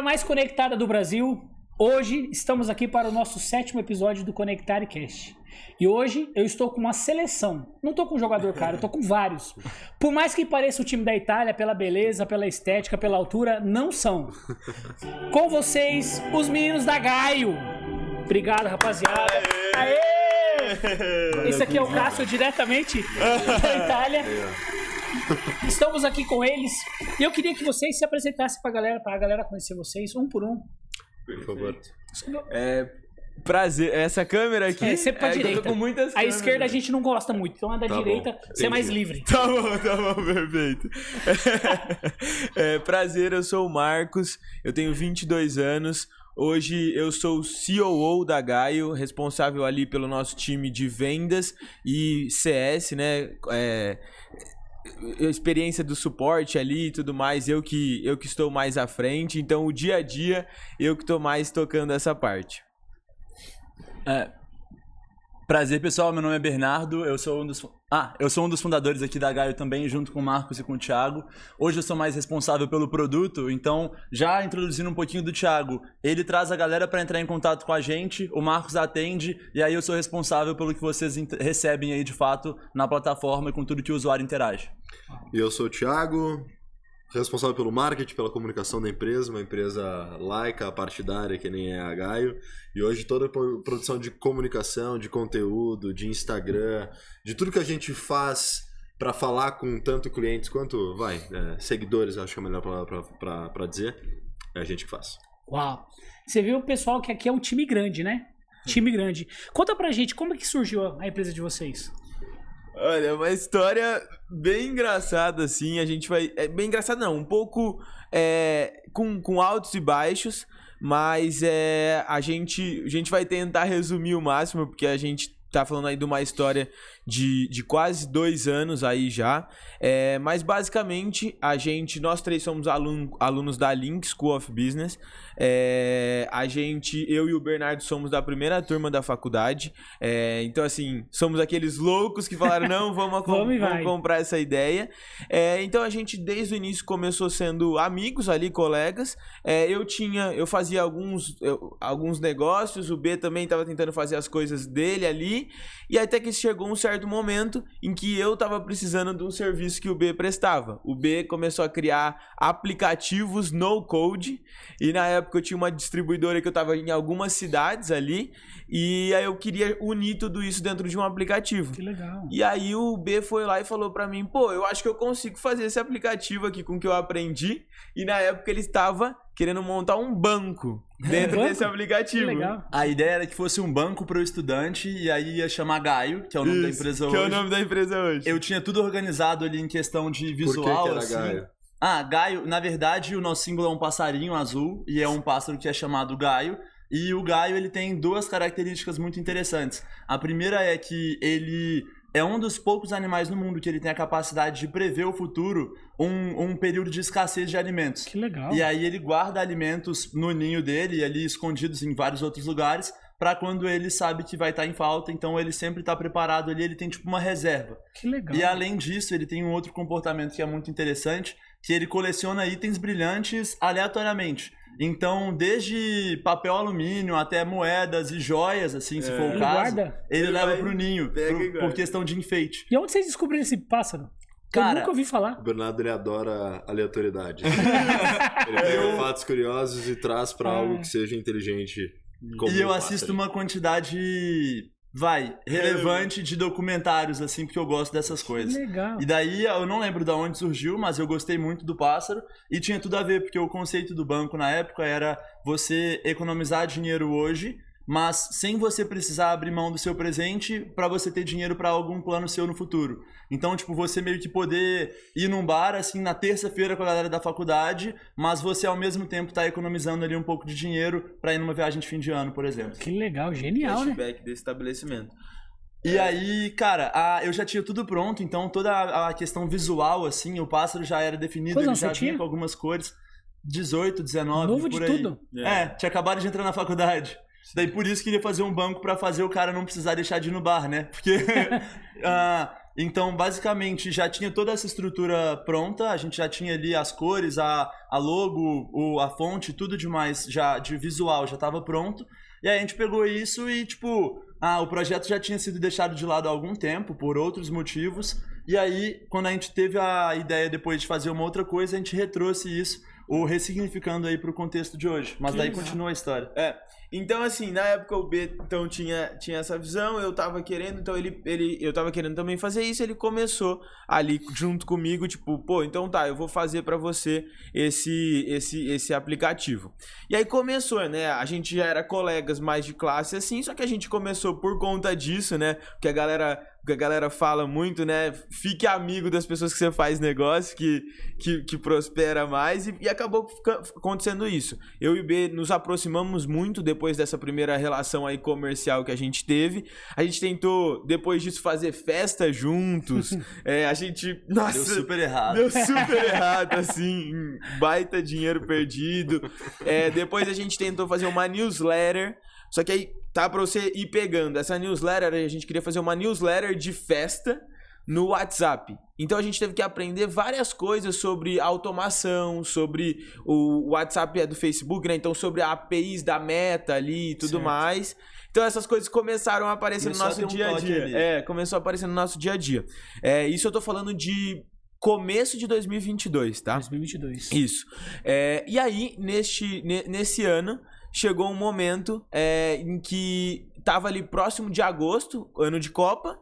mais conectada do Brasil. Hoje estamos aqui para o nosso 7º episódio do ConectareCast. E hoje eu estou com uma seleção. Não estou com um jogador caro, eu estou com vários. Por mais que pareça o time da Itália, pela beleza, pela estética, pela altura, não são. Com vocês, os meninos da Gaio. Obrigado, rapaziada. Aê! Esse aqui é o Cássio, diretamente da Itália. Estamos aqui com eles. E eu queria que vocês se apresentassem para a galera conhecer vocês, um por um. Por favor. Prazer, essa câmera aqui. Sempre pra direita. Eu tô com muitas câmeras. A esquerda a gente não gosta muito, então a da direita você é mais livre. Tá bom, perfeito. Prazer, eu sou o Marcos, eu tenho 22 anos. Hoje eu sou o COO da Gaio, responsável ali pelo nosso time de vendas e CS, né? Experiência do suporte ali e tudo mais, eu que estou mais à frente, então o dia a dia eu que estou mais tocando essa parte. Prazer, pessoal, meu nome é Bernardo, eu sou um dos fundadores aqui da Gaio também, junto com o Marcos e com o Thiago. Hoje eu sou mais responsável pelo produto, então já introduzindo um pouquinho do Thiago, ele traz a galera para entrar em contato com a gente, o Marcos atende e aí eu sou responsável pelo que vocês recebem aí de fato na plataforma e com tudo que o usuário interage. E eu sou o Thiago, responsável pelo marketing, pela comunicação da empresa, uma empresa laica, partidária, que nem é a Gaio. E hoje toda a produção de comunicação, de conteúdo, de Instagram, de tudo que a gente faz para falar com tanto clientes quanto, seguidores, acho que é a melhor palavra para dizer, é a gente que faz. Uau! Você viu, pessoal, que aqui é um time grande, né? Time grande. Conta pra gente, como é que surgiu a empresa de vocês? Olha, uma história bem engraçada, assim, a gente vai... bem engraçada não, um pouco com altos e baixos, mas a gente vai tentar resumir o máximo, porque a gente tá falando aí de uma história de quase 2 anos aí já, mas basicamente nós 3 somos alunos da Link School of Business, eu e o Bernardo somos da primeira turma da faculdade, então assim, somos aqueles loucos que falaram, não, vamos comprar essa ideia, então a gente desde o início começou sendo amigos ali, colegas, eu fazia alguns negócios, o B também estava tentando fazer as coisas dele ali, e até que chegou um certo momento em que eu estava precisando de um serviço que o B prestava. O B começou a criar aplicativos no code, e na época eu tinha uma distribuidora que eu estava em algumas cidades ali, e aí eu queria unir tudo isso dentro de um aplicativo. Que legal. E aí o B foi lá e falou pra mim, eu acho que eu consigo fazer esse aplicativo aqui com o que eu aprendi, e na época ele estava querendo montar um banco dentro desse aplicativo. Que legal. A ideia era que fosse um banco para o estudante e aí ia chamar Gaio, que é o nome da empresa hoje. Que é o nome da empresa hoje. Eu tinha tudo organizado ali em questão de visual. Por que era assim. Gaio? Gaio, na verdade, o nosso símbolo é um passarinho azul e é um pássaro que é chamado Gaio. E o Gaio, ele tem 2 características muito interessantes. A primeira é que ele é um dos poucos animais no mundo que ele tem a capacidade de prever o futuro, um período de escassez de alimentos. Que legal. E aí ele guarda alimentos no ninho dele, ali escondidos em vários outros lugares, para quando ele sabe que vai estar em falta, então ele sempre está preparado ali, ele tem tipo uma reserva. Que legal. E além disso, ele tem um outro comportamento que é muito interessante, que ele coleciona itens brilhantes aleatoriamente. Então, desde papel alumínio até moedas e joias, assim, se for o caso, ele leva pro ninho, por questão de enfeite. E onde vocês descobriram esse pássaro? Cara, eu nunca ouvi falar. O Bernardo, ele adora aleatoriedade. Ele pega fatos curiosos e traz pra algo que seja inteligente. E eu assisto uma quantidade... relevante de documentários, assim, porque eu gosto dessas coisas. Legal. E daí, eu não lembro de onde surgiu, mas eu gostei muito do pássaro e tinha tudo a ver, porque o conceito do banco na época era você economizar dinheiro hoje, mas sem você precisar abrir mão do seu presente para você ter dinheiro para algum plano seu no futuro. Então, tipo, você meio que poder ir num bar, assim, na terça-feira com a galera da faculdade, mas você ao mesmo tempo tá economizando ali um pouco de dinheiro para ir numa viagem de fim de ano, por exemplo. Que legal, genial, né? Cashback desse estabelecimento. E aí, cara, eu já tinha tudo pronto, então toda a questão visual, assim, o pássaro já era definido, ele já vinha com algumas cores, 18, 19, novo por de aí. tudo. Tinha acabado de entrar na faculdade. Daí por isso queria fazer um banco pra fazer o cara não precisar deixar de ir no bar, né? Porque Então, basicamente, já tinha toda essa estrutura pronta, a gente já tinha ali as cores, a logo, a fonte, tudo demais já de visual já estava pronto. E aí a gente pegou isso e, tipo, o projeto já tinha sido deixado de lado há algum tempo, por outros motivos. E aí, quando a gente teve a ideia depois de fazer uma outra coisa, a gente retrouxe isso, ou ressignificando aí pro contexto de hoje. Mas daí continua a história. Então, assim, na época o B então, tinha essa visão, eu tava querendo, então eu tava querendo também fazer isso, ele começou ali junto comigo, tipo, pô, então tá, eu vou fazer pra você esse aplicativo. E aí começou, né, a gente já era colegas mais de classe, assim, só que a gente começou por conta disso, né, que a galera fala muito, né, fique amigo das pessoas que você faz negócio, que prospera mais, e acabou acontecendo isso. Eu e o B nos aproximamos muito depois dessa primeira relação aí comercial que a gente teve. A gente tentou, depois disso, fazer festa juntos. A gente... Nossa, deu super errado. Deu super errado, assim, baita dinheiro perdido. Depois a gente tentou fazer uma newsletter, só que aí tá pra você ir pegando. Essa newsletter, a gente queria fazer uma newsletter de festa no WhatsApp. Então a gente teve que aprender várias coisas sobre automação, sobre o WhatsApp do Facebook, né? Então sobre a APIs da Meta ali e tudo mais. Então essas coisas começaram a aparecer no nosso dia a dia. Começou a aparecer no nosso dia a dia. Isso eu tô falando de começo de 2022, tá? 2022. Isso. E aí, nesse ano, chegou um momento em que tava ali próximo de agosto, ano de Copa.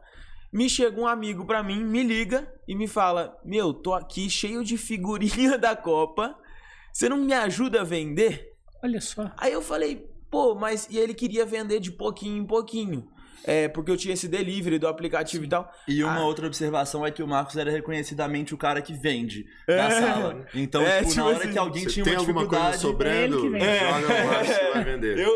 Me chega um amigo pra mim, me liga e me fala: meu, tô aqui cheio de figurinha da Copa, você não me ajuda a vender? Olha só. Aí eu falei, pô, mas... E ele queria vender de pouquinho em pouquinho. Porque eu tinha esse delivery do aplicativo e tal. E uma outra observação é que o Marcos era reconhecidamente o cara que vende da sala. Então, tipo, na hora assim, que alguém tinha uma dificuldade... Tem alguma coisa sobrando, joga no Marcos e vai vender.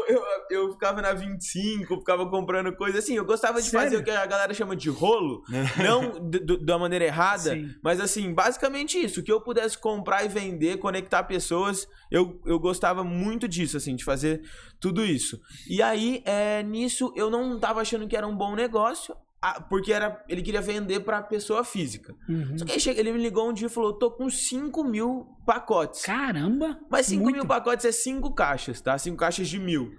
Eu ficava na 25, ficava comprando coisa assim. Eu gostava de fazer o que a galera chama de rolo. Não da maneira errada, mas assim, basicamente isso. O que eu pudesse comprar e vender, conectar pessoas, eu gostava muito disso, assim, de fazer tudo isso. E aí, nisso, eu não tava achando que era um bom negócio, porque ele queria vender pra pessoa física. Só que aí ele me ligou um dia e falou: tô com 5.000 pacotes. Caramba! Mas 5.000 pacotes é 5 caixas, tá? 5 caixas de 1.000.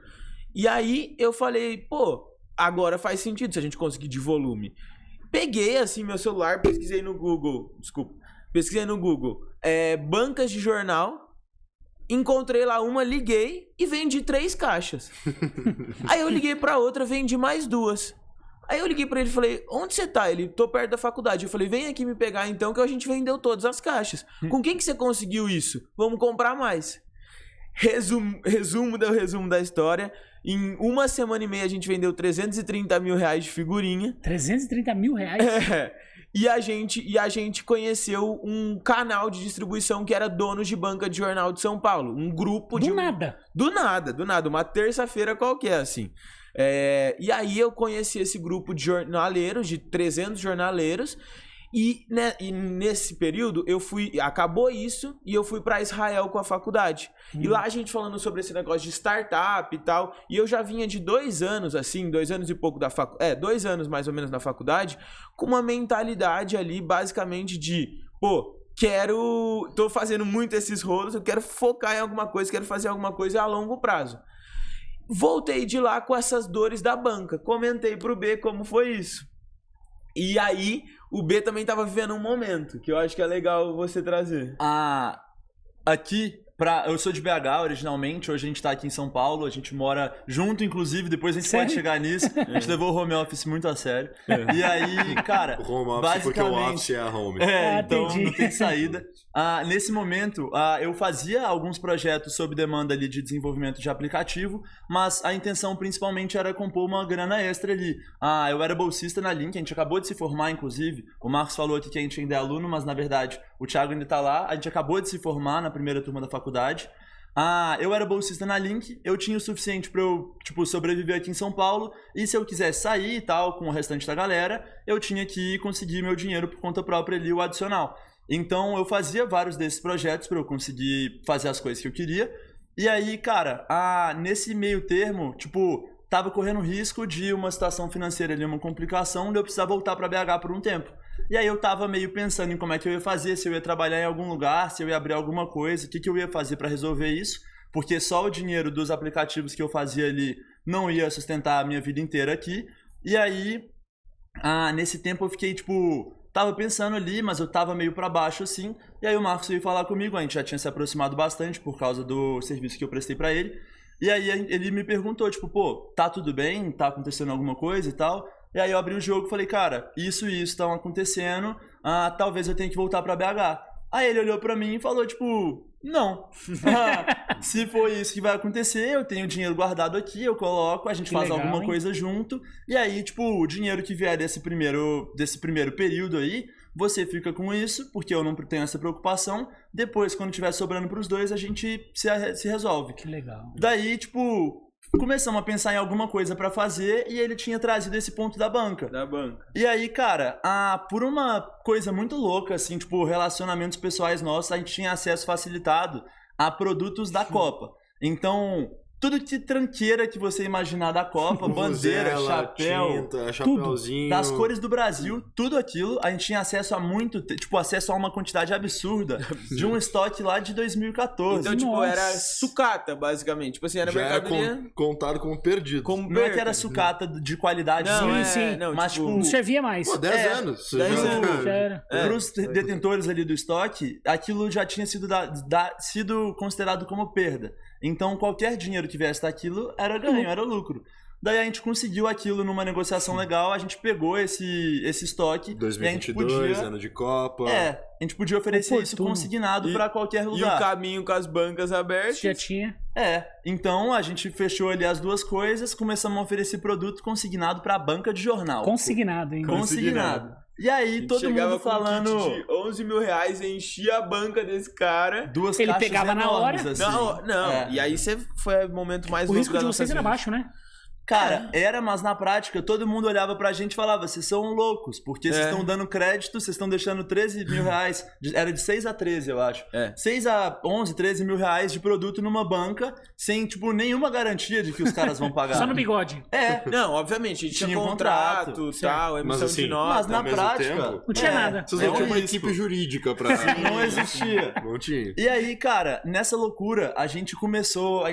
E aí eu falei, pô, agora faz sentido se a gente conseguir de volume. Peguei assim meu celular, pesquisei no Google, bancas de jornal. Encontrei lá uma, liguei e vendi 3 caixas. Aí eu liguei pra outra, vendi mais 2. Aí eu liguei pra ele e falei: onde você tá? Ele: tô perto da faculdade. Eu falei: vem aqui me pegar então, que a gente vendeu todas as caixas. Com quem que você conseguiu isso? Vamos comprar mais. Resumo da história. Em 1 semana e meia a gente vendeu 330 mil reais de figurinha. 330 mil reais? E a gente conheceu um canal de distribuição que era donos de banca de jornal de São Paulo. Um grupo de... Do nada. Uma terça-feira qualquer, assim. E aí eu conheci esse grupo de jornaleiros, de 300 jornaleiros. E nesse período acabou isso e eu fui pra Israel com a faculdade. E lá a gente falando sobre esse negócio de startup e tal. E eu já vinha de 2 anos, assim, 2 anos e pouco da faculdade. 2 anos mais ou menos na faculdade, com uma mentalidade ali basicamente de, pô, tô fazendo muito esses rolos, eu quero focar em alguma coisa, quero fazer alguma coisa a longo prazo. Voltei de lá com essas dores da banca. Comentei pro B como foi isso. E aí, o B também tava vivendo um momento que eu acho que é legal você trazer. Aqui, eu sou de BH originalmente, hoje a gente tá aqui em São Paulo, a gente mora junto, inclusive, depois a gente pode chegar nisso. A gente levou o home office muito a sério. E aí, cara, o home office porque o office é a home. Então entendi. Não tem saída. Nesse momento, eu fazia alguns projetos sob demanda ali de desenvolvimento de aplicativo, mas a intenção principalmente era compor uma grana extra ali. Eu era bolsista na Link, a gente acabou de se formar, inclusive. O Marcos falou aqui que a gente ainda é aluno, mas na verdade o Thiago ainda tá lá. A gente acabou de se formar na primeira turma da faculdade. Eu era bolsista na Link, eu tinha o suficiente pra eu, sobreviver aqui em São Paulo, e se eu quisesse sair e tal, com o restante da galera, eu tinha que conseguir meu dinheiro por conta própria ali, o adicional. Então eu fazia vários desses projetos pra eu conseguir fazer as coisas que eu queria, e aí, cara, nesse meio termo, tava correndo risco de uma situação financeira ali, uma complicação, de eu precisar voltar pra BH por um tempo. E aí eu tava meio pensando em como é que eu ia fazer, se eu ia trabalhar em algum lugar, se eu ia abrir alguma coisa, o que eu ia fazer pra resolver isso, porque só o dinheiro dos aplicativos que eu fazia ali não ia sustentar a minha vida inteira aqui. E aí, nesse tempo eu fiquei, tipo, tava pensando ali, mas eu tava meio pra baixo assim. E aí o Marcos veio falar comigo, a gente já tinha se aproximado bastante por causa do serviço que eu prestei pra ele. E aí ele me perguntou, tipo, pô, tá tudo bem? Tá acontecendo alguma coisa e tal? E aí eu abri o jogo e falei, cara, isso e isso estão acontecendo, talvez eu tenha que voltar pra BH. Aí ele olhou pra mim e falou, tipo, não. Se for isso que vai acontecer, eu tenho dinheiro guardado aqui, eu coloco, a gente faz legal, alguma coisa junto. E aí, tipo, o dinheiro que vier desse primeiro período aí, você fica com isso, porque eu não tenho essa preocupação. Depois, quando tiver sobrando pros dois, a gente se resolve. Que legal. Daí, tipo, começamos a pensar em alguma coisa pra fazer e ele tinha trazido esse ponto da banca. E aí, cara, por uma coisa muito louca, assim, tipo, relacionamentos pessoais nossos, a gente tinha acesso facilitado a produtos da Copa. Então, tudo de tranqueira que você imaginar da Copa, bandeira, chapéu, tinta, chapéuzinho, das cores do Brasil, tudo aquilo, a gente tinha acesso a acesso a uma quantidade absurda de um estoque lá de 2014. Então, tipo, era sucata, basicamente. Tipo assim, era já mercadoria... era contado como perdido. Não é que era sucata de qualidade, sim. Não, mas tipo... Não servia mais. Pô, 10 anos. 10 anos. Já era. Para os detentores ali do estoque, aquilo já tinha sido considerado como perda. Então, qualquer dinheiro que viesse daquilo era ganho, era lucro. Daí a gente conseguiu aquilo numa negociação legal, a gente pegou esse estoque. 2022, ano de Copa. A gente podia oferecer isso consignado para qualquer lugar. E o caminho com as bancas abertas. Já tinha. Então a gente fechou ali as duas coisas, começamos a oferecer produto consignado para a banca de jornal. Consignado, hein? Consignado. E aí, todo mundo falando... Um kit de 11 mil reais, enchia a banca desse cara. Duas ele caixas pegava na hora. Assim. Não. E aí foi o momento mais louco. O risco de vocês vocês era baixo, né? Cara, mas na prática todo mundo olhava pra gente e falava, vocês são loucos, porque vocês estão dando crédito, vocês estão deixando 13 mil reais, era de 6 a 13, eu acho. 6 a 11, 13 mil reais de produto numa banca, sem, tipo, nenhuma garantia de que os caras vão pagar. Só no bigode. Não, obviamente, a gente tinha contrato, tal, emissão de nota. Mas na prática... não tinha nada. Vocês não tinham uma equipe jurídica pra... Não existia. Não tinha. E aí, cara, nessa loucura, a gente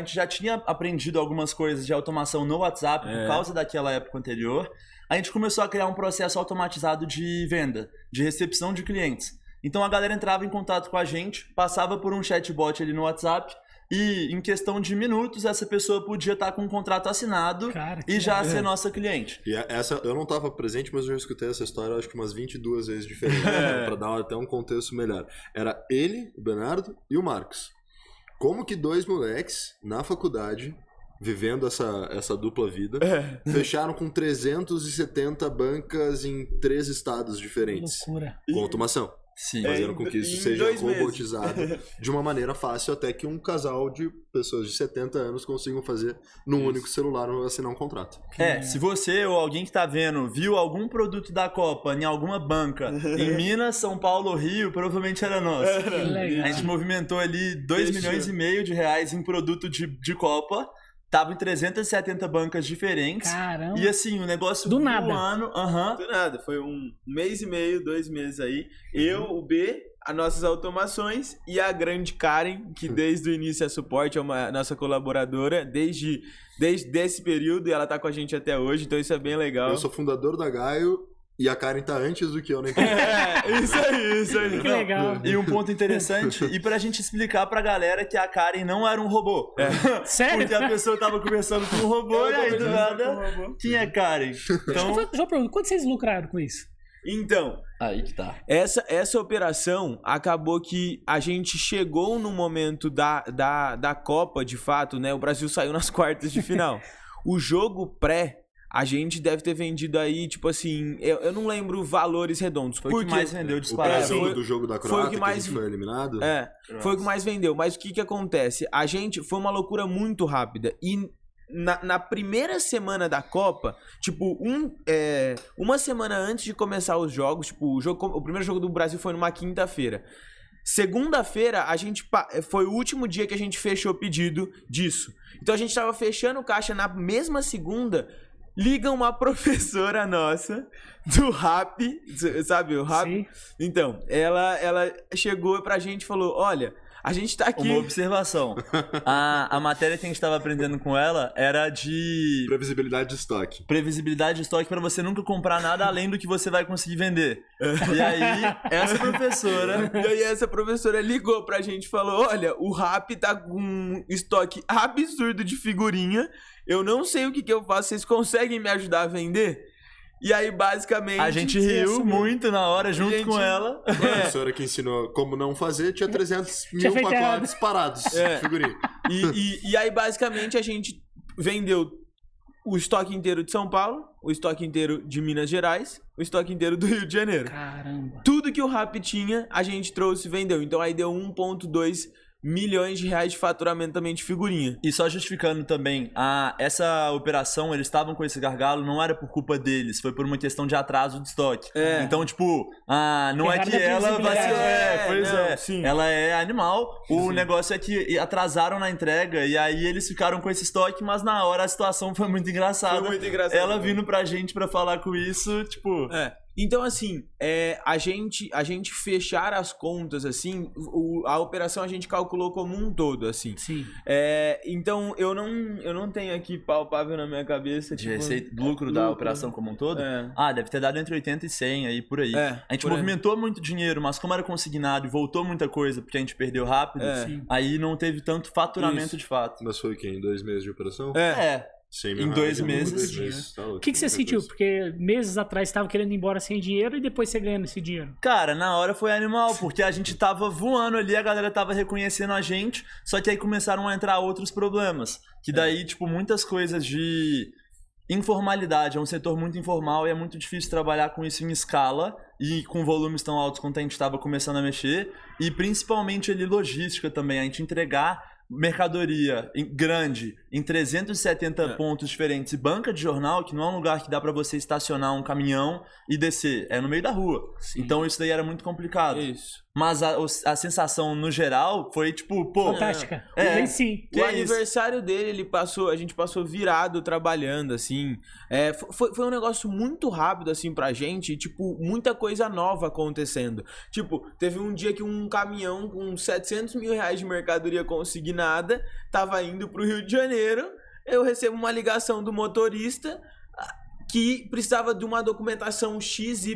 já tinha aprendido algumas coisas de automação no WhatsApp, por causa daquela época anterior, a gente começou a criar um processo automatizado de venda, de recepção de clientes. Então a galera entrava em contato com a gente, passava por um chatbot ali no WhatsApp e em questão de minutos essa pessoa podia estar com um contrato assinado e já ser nossa cliente. E essa eu não estava presente, mas eu já escutei essa história acho que umas 22 vezes diferentes, para dar até um contexto melhor. Era ele, o Bernardo e o Marcos. Como que dois moleques na faculdade, vivendo essa dupla vida, fecharam com 370 bancas em 3 estados diferentes. Loucura. Com automação. Sim. Fazendo com que isso seja robotizado de uma maneira fácil, até que um casal de pessoas de 70 anos consigam fazer num único celular assinar um contrato. Se você ou alguém que tá vendo viu algum produto da Copa em alguma banca em Minas, São Paulo ou Rio, provavelmente era nosso. A gente movimentou ali 2 milhões e meio de reais em produto de Copa. Tava em 370 bancas diferentes. Caramba. E assim, o negócio do nada. Do nada. Foi 1 mês e meio, 2 meses aí. Eu, o B, as nossas automações e a grande Karen, que desde o início é suporte, é uma nossa colaboradora, desde esse período, e ela tá com a gente até hoje, então isso é bem legal. Eu sou fundador da Gaio. E a Karen tá antes do que eu na empresa. Isso aí. Que legal. E um ponto interessante, e pra gente explicar pra galera que a Karen não era um robô. Sério? Porque a pessoa tava conversando com um robô e aí do nada, quem é Karen? Então... Já pergunto, quanto vocês lucraram com isso? Então, aí que tá. Essa operação acabou que a gente chegou no momento da Copa, de fato, né? O Brasil saiu nas quartas de final. O jogo pré... A gente deve ter vendido aí, tipo assim, eu não lembro valores redondos. Foi o que mais vendeu disparado. O pré do jogo da Croácia, que mais foi eliminado. Foi o que mais vendeu. Mas o que acontece? A gente, foi uma loucura muito rápida. E na primeira semana da Copa, tipo, uma semana antes de começar os jogos, tipo, o primeiro jogo do Brasil foi numa quinta-feira. Segunda-feira, foi o último dia que a gente fechou o pedido disso. Então a gente tava fechando caixa na mesma segunda. liga uma professora nossa do Rappi, sabe o Rappi? Sim. Então, ela chegou pra gente e falou, olha, a gente tá aqui... Uma observação. A matéria que a gente estava aprendendo com ela era de... Previsibilidade de estoque. Previsibilidade de estoque para você nunca comprar nada além do que você vai conseguir vender. E aí, essa professora ligou pra gente e falou, olha, o Rappi tá com um estoque absurdo de figurinha, eu não sei o que eu faço, vocês conseguem me ajudar a vender? E aí, basicamente... A gente riu muito na hora, junto com ela. A professora que ensinou como não fazer tinha 300 mil pacotes parados de figurinha. E aí, basicamente, a gente vendeu o estoque inteiro de São Paulo, o estoque inteiro de Minas Gerais, o estoque inteiro do Rio de Janeiro. Caramba. Tudo que o Rappi tinha, a gente trouxe e vendeu. Então aí deu 1,2 milhões de reais de faturamento também de figurinha. E só justificando também, essa operação, eles estavam com esse gargalo, não era por culpa deles, foi por uma questão de atraso de estoque. Então, tipo, não é que ela vai ser... Sim. Ela é animal, o negócio é que atrasaram na entrega, e aí eles ficaram com esse estoque, mas na hora a situação foi muito engraçada. Foi muito engraçado. Ela vindo pra gente pra falar com isso, tipo... Então, assim, a gente fechar as contas, assim, a operação a gente calculou como um todo, assim. Sim. Então, eu não tenho aqui palpável na minha cabeça, De receita, lucro da operação como um todo? Deve ter dado entre 80 e 100 aí, por aí. A gente movimentou muito dinheiro, mas como era consignado e voltou muita coisa, porque a gente perdeu rápido, aí não teve tanto faturamento de fato. Mas foi o quê? Em 2 meses de operação? Em 2 meses. O que você sentiu? Porque meses atrás você estava querendo ir embora sem dinheiro e depois você ganhando esse dinheiro. Cara, na hora foi animal, porque a gente tava voando ali, a galera tava reconhecendo a gente, só que aí começaram a entrar outros problemas. Que daí, tipo, muitas coisas de informalidade, é um setor muito informal e é muito difícil trabalhar com isso em escala e com volumes tão altos quanto a gente tava começando a mexer. E principalmente ali logística também, a gente entregar mercadoria grande em 370 pontos diferentes e banca de jornal, que não é um lugar que dá pra você estacionar um caminhão e descer, é no meio da rua. Então isso daí era muito complicado. Mas a sensação no geral foi tipo, pô... Fantástica. Sim. O aniversário dele, a gente passou virado trabalhando, assim. Foi um negócio muito rápido, assim, pra gente. E, tipo, muita coisa nova acontecendo. Tipo, teve um dia que um caminhão com 700 mil reais de mercadoria consignada tava indo pro Rio de Janeiro. Eu recebo uma ligação do motorista que precisava de uma documentação XYZ,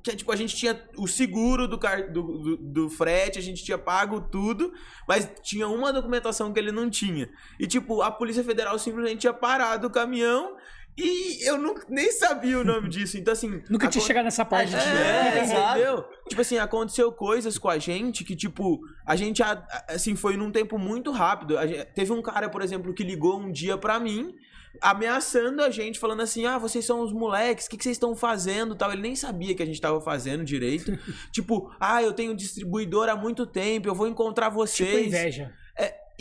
que tipo, a gente tinha o seguro do frete, a gente tinha pago tudo, mas tinha uma documentação que ele não tinha. E tipo, a Polícia Federal simplesmente tinha parado o caminhão e eu nem sabia o nome disso. Então assim... Nunca tinha chegado nessa parte. Entendeu? Tipo assim, aconteceu coisas com a gente que tipo, a gente assim, foi num tempo muito rápido. Teve um cara, por exemplo, que ligou um dia pra mim, ameaçando a gente, falando assim, vocês são os moleques, o que vocês estão fazendo, tal. Ele nem sabia que a gente tava fazendo direito. Tipo, eu tenho distribuidor há muito tempo, eu vou encontrar vocês. Tipo inveja.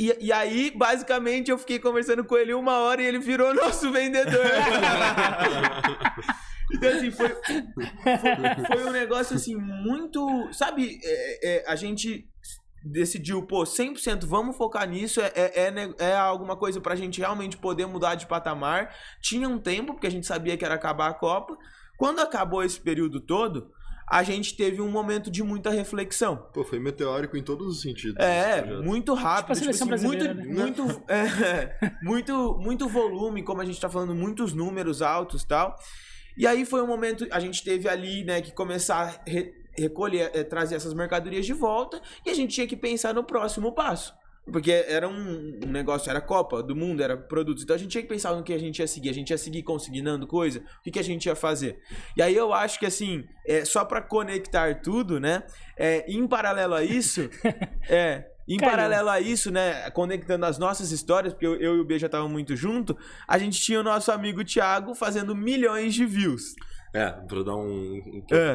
E aí, basicamente, eu fiquei conversando com ele 1 hora e ele virou nosso vendedor. Então, assim, foi um negócio, assim, muito... Sabe, a gente decidiu, 100% vamos focar nisso, é alguma coisa pra gente realmente poder mudar de patamar. Tinha um tempo, porque a gente sabia que era acabar a Copa. Quando acabou esse período todo, a gente teve um momento de muita reflexão. Foi meteórico em todos os sentidos. Muito rápido. Tipo a seleção brasileira, muito volume, como a gente tá falando, muitos números altos e tal. E aí foi um momento, a gente teve ali, né, que começar a recolher, trazer essas mercadorias de volta, e a gente tinha que pensar no próximo passo. Porque era um negócio, era Copa do Mundo, era produtos. Então a gente tinha que pensar no que a gente ia seguir. A gente ia seguir consignando coisa, o que a gente ia fazer. E aí eu acho que assim, só pra conectar tudo, né? Em paralelo a isso, paralelo a isso, né? Conectando as nossas histórias, porque eu e o B já estavam muito junto, a gente tinha o nosso amigo Thiago fazendo milhões de views. Pra dar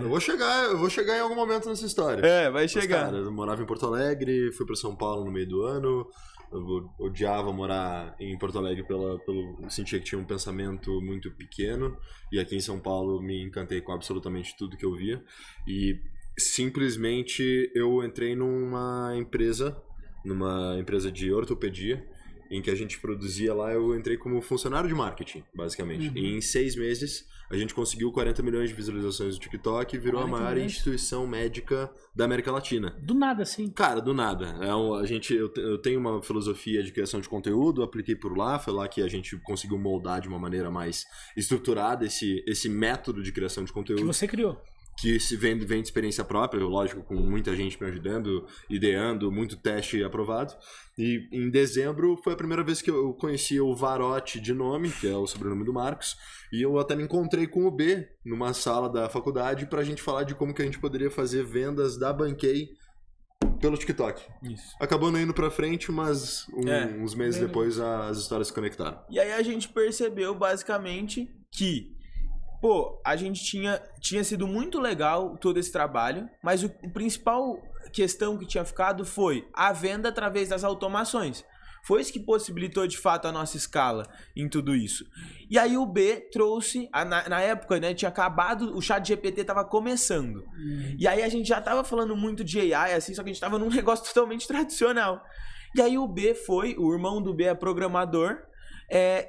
Eu vou chegar em algum momento nessa história. Vai chegar. Mas, cara, eu morava em Porto Alegre, fui pra São Paulo no meio do ano. Eu odiava morar em Porto Alegre pelo sentia que tinha um pensamento muito pequeno. E aqui em São Paulo me encantei com absolutamente tudo que eu via. E simplesmente eu entrei numa empresa de ortopedia, em que a gente produzia lá, eu entrei como funcionário de marketing, basicamente. E em 6 meses, a gente conseguiu 40 milhões de visualizações no TikTok e virou a maior instituição médica da América Latina. Do nada, assim. Cara, do nada. Eu tenho uma filosofia de criação de conteúdo, apliquei por lá, foi lá que a gente conseguiu moldar de uma maneira mais estruturada esse método de criação de conteúdo. Que você criou. Que se vem de experiência própria, lógico, com muita gente me ajudando, ideando, muito teste aprovado. E em dezembro foi a primeira vez que eu conheci o Varotti de nome, que é o sobrenome do Marcos, e eu até me encontrei com o B numa sala da faculdade pra gente falar de como que a gente poderia fazer vendas da Banquei pelo TikTok. Isso. Acabou não indo pra frente, mas uns meses depois as histórias se conectaram. E aí a gente percebeu basicamente que pô, a gente tinha sido muito legal todo esse trabalho, mas o principal questão que tinha ficado foi a venda através das automações. Foi isso que possibilitou de fato a nossa escala em tudo isso. E aí o B trouxe, na época, né, tinha acabado, o ChatGPT estava começando. E aí a gente já estava falando muito de AI, assim, só que a gente estava num negócio totalmente tradicional. E aí o irmão do B é programador.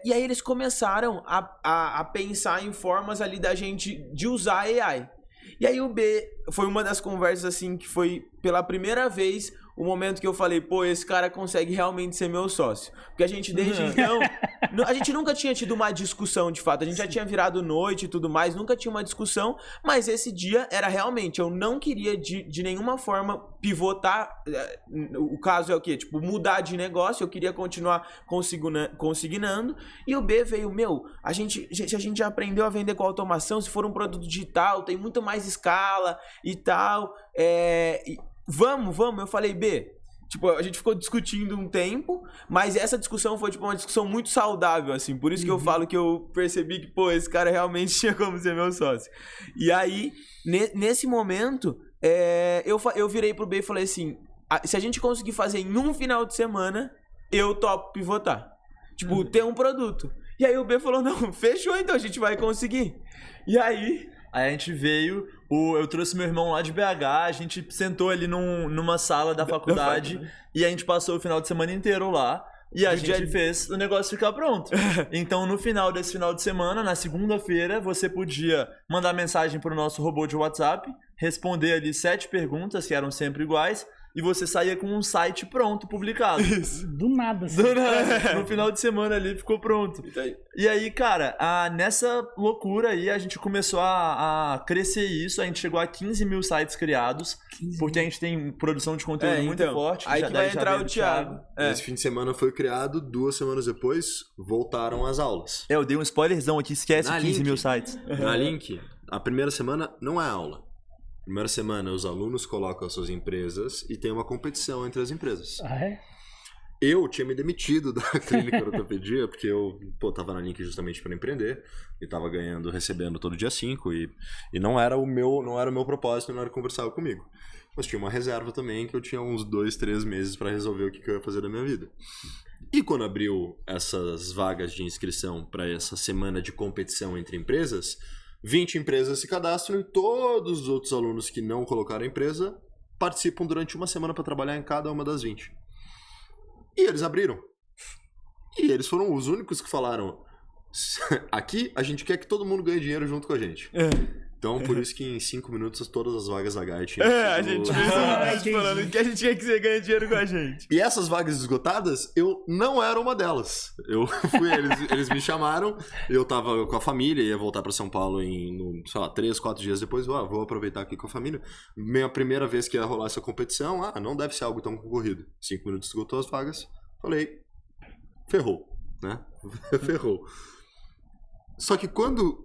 E aí eles começaram a pensar em formas ali da gente de usar AI. E aí o B foi uma das conversas assim que foi pela primeira vez o momento que eu falei, pô, esse cara consegue realmente ser meu sócio. Porque a gente desde então, a gente nunca tinha tido uma discussão de fato, a gente já tinha virado noite e tudo mais, nunca tinha uma discussão, mas esse dia era realmente, eu não queria de nenhuma forma pivotar, o caso é o quê? Tipo, mudar de negócio, eu queria continuar consignando, e o B veio, a gente já aprendeu a vender com automação, se for um produto digital, tem muito mais escala e tal, Vamos, eu falei, B, tipo, a gente ficou discutindo um tempo, mas essa discussão foi, tipo, uma discussão muito saudável, assim, por isso que eu falo que eu percebi que, pô, esse cara realmente tinha como ser meu sócio. E aí, nesse momento, eu virei pro B e falei assim, se a gente conseguir fazer em um final de semana, eu topo pivotar. Tipo, ter um produto. E aí o B falou, não, fechou então, a gente vai conseguir. E aí a gente veio, eu trouxe meu irmão lá de BH, a gente sentou ali numa sala da faculdade e a gente passou o final de semana inteiro lá e a gente fez o negócio ficar pronto. Então no final desse final de semana, na segunda-feira, você podia mandar mensagem pro nosso robô de WhatsApp, responder ali 7 perguntas que eram sempre iguais, e você saía com um site pronto, publicado. Isso. Do nada. Assim. Do nada. No final de semana ali ficou pronto. E aí, cara, nessa loucura aí, a gente começou a crescer isso. A gente chegou a 15 mil sites criados. Porque a gente tem produção de conteúdo muito forte. Aí que vai entrar o Thiago. Esse fim de semana foi criado, 2 semanas depois, voltaram as aulas. Eu dei um spoilerzão aqui, esquece 15 mil sites. Na Link, a primeira semana não é aula. Primeira semana, os alunos colocam as suas empresas e tem uma competição entre as empresas. Eu tinha me demitido da clínica de ortopedia, porque eu tava na Link justamente para empreender e tava recebendo todo dia 5 e não era o meu propósito, não era conversar comigo. Mas tinha uma reserva também que eu tinha uns 2, 3 meses para resolver o que eu ia fazer da minha vida. E quando abriu essas vagas de inscrição para essa semana de competição entre empresas, 20 empresas se cadastram e todos os outros alunos que não colocaram a empresa participam durante uma semana para trabalhar em cada uma das 20. E eles abriram. E eles foram os únicos que falaram, aqui a gente quer que todo mundo ganhe dinheiro junto com a gente. Então, por isso que em 5 minutos todas as vagas da Gaia tinham... a gente fez falando que a gente tinha que ganhar dinheiro com a gente. E essas vagas esgotadas, eu não era uma delas. Eu fui, eles me chamaram, eu tava com a família, ia voltar pra São Paulo em, sei lá, 3, 4 dias depois, vou aproveitar aqui com a família. Minha primeira vez que ia rolar essa competição, não deve ser algo tão concorrido. 5 minutos esgotou as vagas, falei, ferrou, né? Ferrou. Só que quando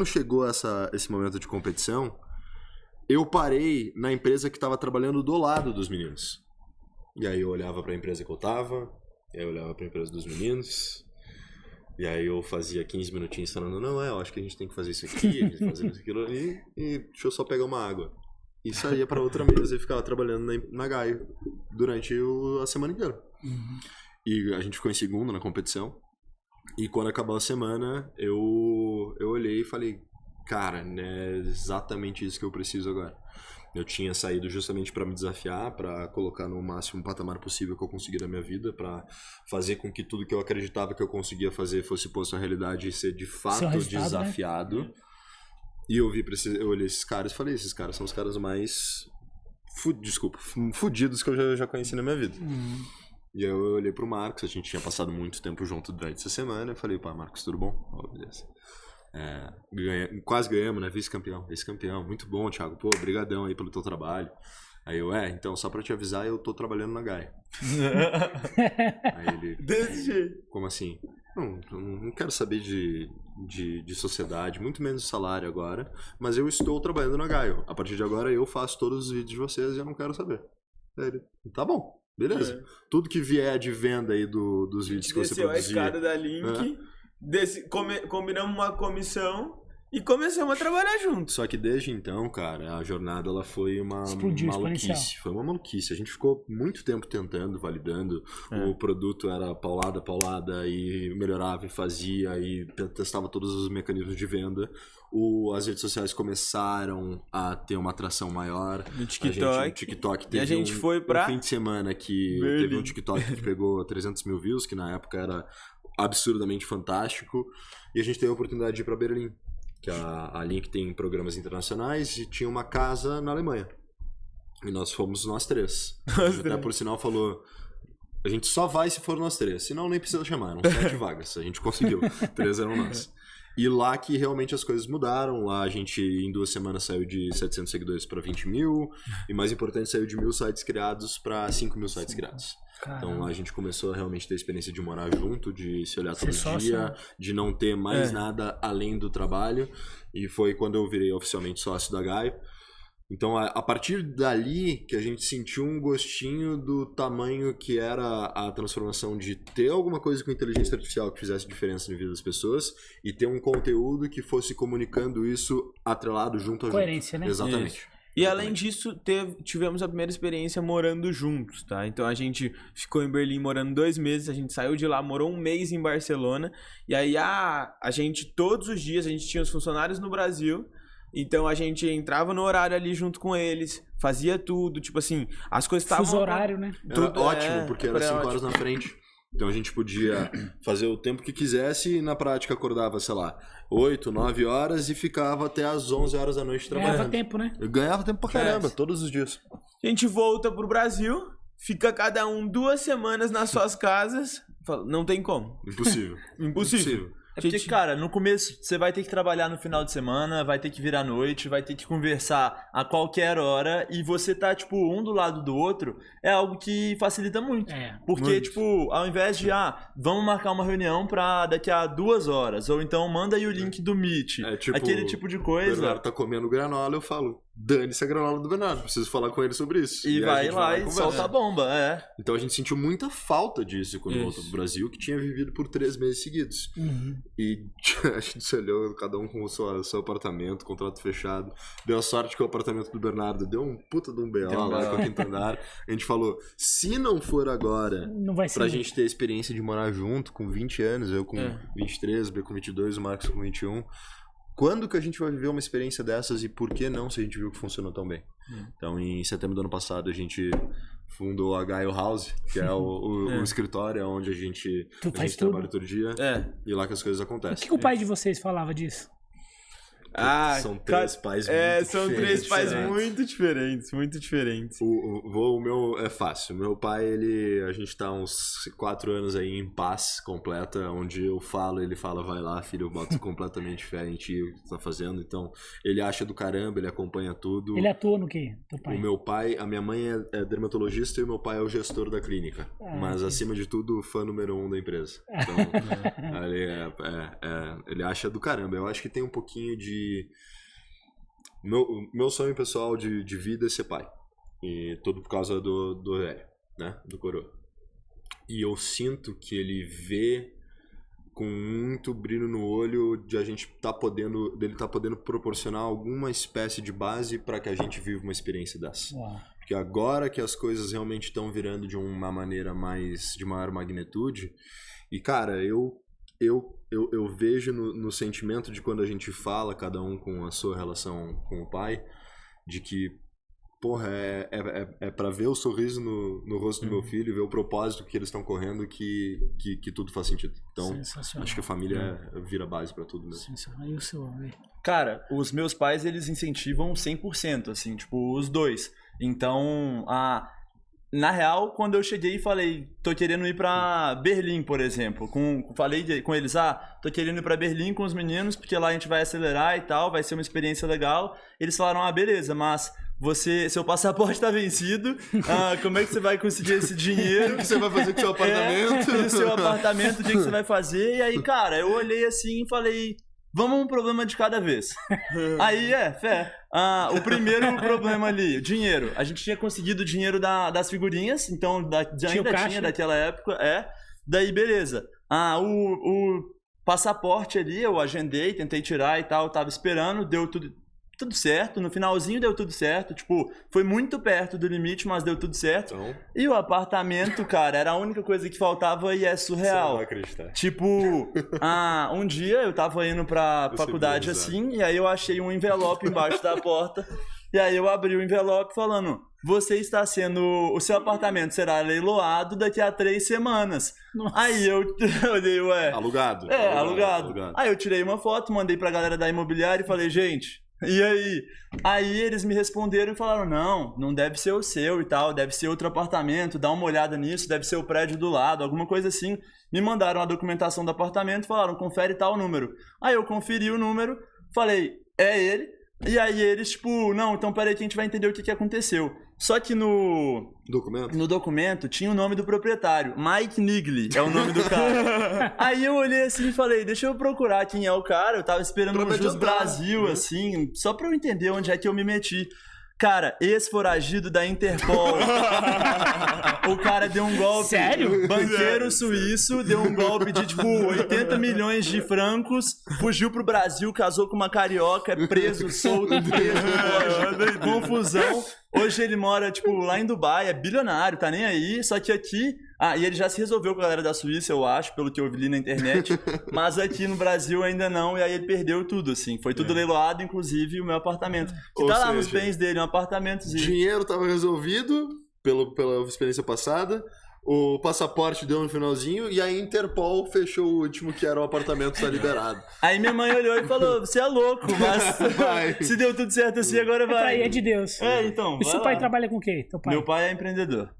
chegou esse momento de competição, eu parei na empresa que estava trabalhando do lado dos meninos. E aí eu olhava para a empresa que eu tava, e aí eu olhava para a empresa dos meninos, e aí eu fazia 15 minutinhos falando, eu acho que a gente tem que fazer isso aqui, a gente fazer isso aquilo ali, e deixa eu só pegar uma água. E saía para outra mesa e ficava trabalhando na Gaia durante a semana inteira. E a gente ficou em segundo na competição. E quando acabou a semana, eu olhei e falei, cara, é exatamente isso que eu preciso agora. Eu tinha saído justamente para me desafiar, para colocar no máximo patamar possível que eu consegui na minha vida, para fazer com que tudo que eu acreditava que eu conseguia fazer fosse posto à realidade e ser de fato desafiado. Né? E eu olhei esses caras e falei, esses caras são os caras mais fudidos que eu já conheci na minha vida. E eu olhei pro Marcos, a gente tinha passado muito tempo junto durante essa semana, e falei, pá, Marcos, tudo bom? Oh, beleza. Quase ganhamos, né? Vice-campeão. Muito bom, Thiago. Pô, brigadão aí pelo teu trabalho. Aí eu, então, só pra te avisar, eu tô trabalhando na Gaia. Aí ele... Desse jeito. Como assim? Não quero saber de sociedade, muito menos de salário agora, mas eu estou trabalhando na Gaia. A partir de agora eu faço todos os vídeos de vocês e eu não quero saber. Aí ele, tá bom, beleza. Tudo que vier de venda aí dos vídeos que você produzir... Desceu a escada da Link... Combinamos uma comissão e começamos a trabalhar juntos. Só que desde então, cara, a jornada ela foi uma maluquice. Foi uma maluquice. A gente ficou muito tempo tentando, validando. O produto era paulada e melhorava e fazia e testava todos os mecanismos de venda. As redes sociais começaram a ter uma atração maior. No TikTok. O TikTok teve e a gente foi pra um fim de semana que teve um TikTok que pegou 300 mil views, que na época era absurdamente fantástico, e a gente teve a oportunidade de ir para Berlim, que a Link tem programas internacionais e tinha uma casa na Alemanha, e nós fomos nós três. Até por sinal falou, a gente só vai se for nós três, senão nem precisa chamar, eram 7 vagas, a gente conseguiu, 3 eram nós. E lá que realmente as coisas mudaram. Lá a gente, em 2 semanas, saiu de 700 seguidores para 20 mil. E mais importante, saiu de 1.000 sites criados para 5.000 sites criados. Caramba. Então lá a gente começou a realmente ter a experiência de morar junto, de se olhar todo dia, de não ter mais nada além do trabalho. E foi quando eu virei oficialmente sócio da Gaio. Então, a partir dali que a gente sentiu um gostinho do tamanho que era a transformação de ter alguma coisa com inteligência artificial que fizesse diferença na vida das pessoas e ter um conteúdo que fosse comunicando isso atrelado junto a coerência, né? Exatamente. Isso. E além disso, tivemos a primeira experiência morando juntos, tá? Então a gente ficou em Berlim morando 2 meses, a gente saiu de lá, morou 1 mês em Barcelona, e aí a gente, todos os dias, a gente tinha os funcionários no Brasil. Então a gente entrava no horário ali junto com eles, fazia tudo, tipo assim, as coisas estavam... Fuso horário, né? Tudo ótimo, porque era 5 horas na frente. Então a gente podia fazer o tempo que quisesse e na prática acordava, sei lá, 8, 9 horas e ficava até as 11 horas da noite trabalhando. Ganhava tempo, né? Eu ganhava tempo pra caramba, todos os dias. A gente volta pro Brasil, fica cada um 2 semanas nas suas casas, fala, não tem como. Impossível. Impossível. É porque, cara, no começo você vai ter que trabalhar no final de semana, vai ter que vir à noite, vai ter que conversar a qualquer hora e você tá, tipo, um do lado do outro, é algo que facilita muito. Porque, muito. Tipo, ao invés de, vamos marcar uma reunião pra daqui a 2 horas, ou então manda aí o link do Meet, tipo, aquele tipo de coisa. O Bernardo tá comendo granola, eu falo, dane-se a granola do Bernardo, preciso falar com ele sobre isso. E vai lá e solta a bomba, Então a gente sentiu muita falta disso quando voltou pro Brasil, que tinha vivido por 3 meses seguidos. E a gente se olhou, cada um com o seu apartamento, contrato fechado. Deu a sorte que o apartamento do Bernardo deu um puta de um BO lá com o quinto andar. A gente falou, se não for agora, não vai ser pra gente ter a experiência de morar junto, com 20 anos, eu com 23, o B com 22, o Marcos com 21... Quando que a gente vai viver uma experiência dessas e por que não se a gente viu que funcionou tão bem? Então, em setembro do ano passado, a gente fundou a Gaio House, que é o escritório onde a gente trabalha todo dia. E lá que as coisas acontecem. O que o pai de vocês falava disso? São 3 pais muito diferentes. São 3 pais muito diferentes, muito diferentes. O meu é fácil. Meu pai, a gente tá uns 4 anos aí em paz completa, onde eu falo, ele fala, vai lá, filho, eu boto completamente fé em ti, o que tu tá fazendo. Então, ele acha do caramba, ele acompanha tudo. Ele atua no quê, teu pai? O meu pai, a minha mãe é dermatologista e o meu pai é o gestor da clínica. Mas, acima de tudo, o fã número 1 da empresa. Então, ele acha do caramba. Eu acho que tem um pouquinho de... Meu sonho pessoal de vida é ser pai. E tudo por causa do velho, né? Do coroa. E eu sinto que ele vê com muito brilho no olho de a gente dele tá podendo proporcionar alguma espécie de base para que a gente viva uma experiência dessa. Porque agora que as coisas realmente estão virando de uma maneira de maior magnitude, e cara, eu eu vejo no sentimento de quando a gente fala, cada um com a sua relação com o pai, de que, porra, é pra ver o sorriso no rosto do meu filho, ver o propósito que eles estão correndo, que tudo faz sentido. Então, acho que a família vira base pra tudo mesmo. Aí o seu homem. Cara, os meus pais, eles incentivam 100%, assim, tipo, os dois. Então, na real, quando eu cheguei e falei, tô querendo ir pra Berlim, por exemplo, falei com eles, tô querendo ir pra Berlim com os meninos, porque lá a gente vai acelerar e tal, vai ser uma experiência legal. Eles falaram, beleza, mas seu passaporte tá vencido, como é que você vai conseguir esse dinheiro? O que você vai fazer com o seu apartamento? O seu apartamento, o que você vai fazer? E aí, cara, eu olhei assim e falei, vamos um problema de cada vez. Aí, fé. O primeiro problema ali, dinheiro. A gente tinha conseguido o dinheiro das figurinhas, então ainda tinha daquela época, Daí, beleza. O passaporte ali, eu agendei, tentei tirar e tal, tava esperando, deu tudo certo, no finalzinho deu tudo certo, tipo, foi muito perto do limite, mas deu tudo certo. Então... E o apartamento, cara, era a única coisa que faltava e é surreal. Você não vai acreditar. Tipo, um dia eu tava indo pra faculdade assim, e aí eu achei um envelope embaixo da porta, e aí eu abri o envelope falando, o seu apartamento será leiloado daqui a 3 semanas. Nossa. Aí eu olhei, Alugado. Alugado. Aí eu tirei uma foto, mandei pra galera da imobiliária e falei, gente... E aí? Aí eles me responderam e falaram, não deve ser o seu e tal, deve ser outro apartamento, dá uma olhada nisso, deve ser o prédio do lado, alguma coisa assim. Me mandaram a documentação do apartamento e falaram, confere tal número. Aí eu conferi o número, falei, é ele. E aí eles, tipo, não, então peraí que a gente vai entender o que aconteceu. Só que no documento tinha o nome do proprietário, Mike Niggli é o nome do cara. Aí eu olhei assim e falei, deixa eu procurar quem é o cara, eu tava esperando um Jus Brasil, assim, só pra eu entender onde é que eu me meti. Cara, ex-foragido da Interpol. O cara deu um golpe. Sério? Banqueiro suíço, deu um golpe de, tipo, 80 milhões de francos, fugiu pro Brasil, casou com uma carioca, é preso, solto, preso, confusão. Hoje ele mora, tipo, lá em Dubai, é bilionário, tá nem aí, só que aqui... e ele já se resolveu com a galera da Suíça, eu acho, pelo que eu vi na internet, mas aqui no Brasil ainda não, e aí ele perdeu tudo, assim, foi tudo leiloado, inclusive o meu apartamento. Que tá lá nos bens dele, um apartamentozinho. Dinheiro tava resolvido, pela experiência passada, o passaporte deu no finalzinho e a Interpol fechou o último, que era o apartamento tá liberado. Aí minha mãe olhou e falou, você é louco, mas se deu tudo certo assim, agora vai. É de Deus. Então. E seu pai trabalha com o quê? Teu pai? Meu pai é empreendedor.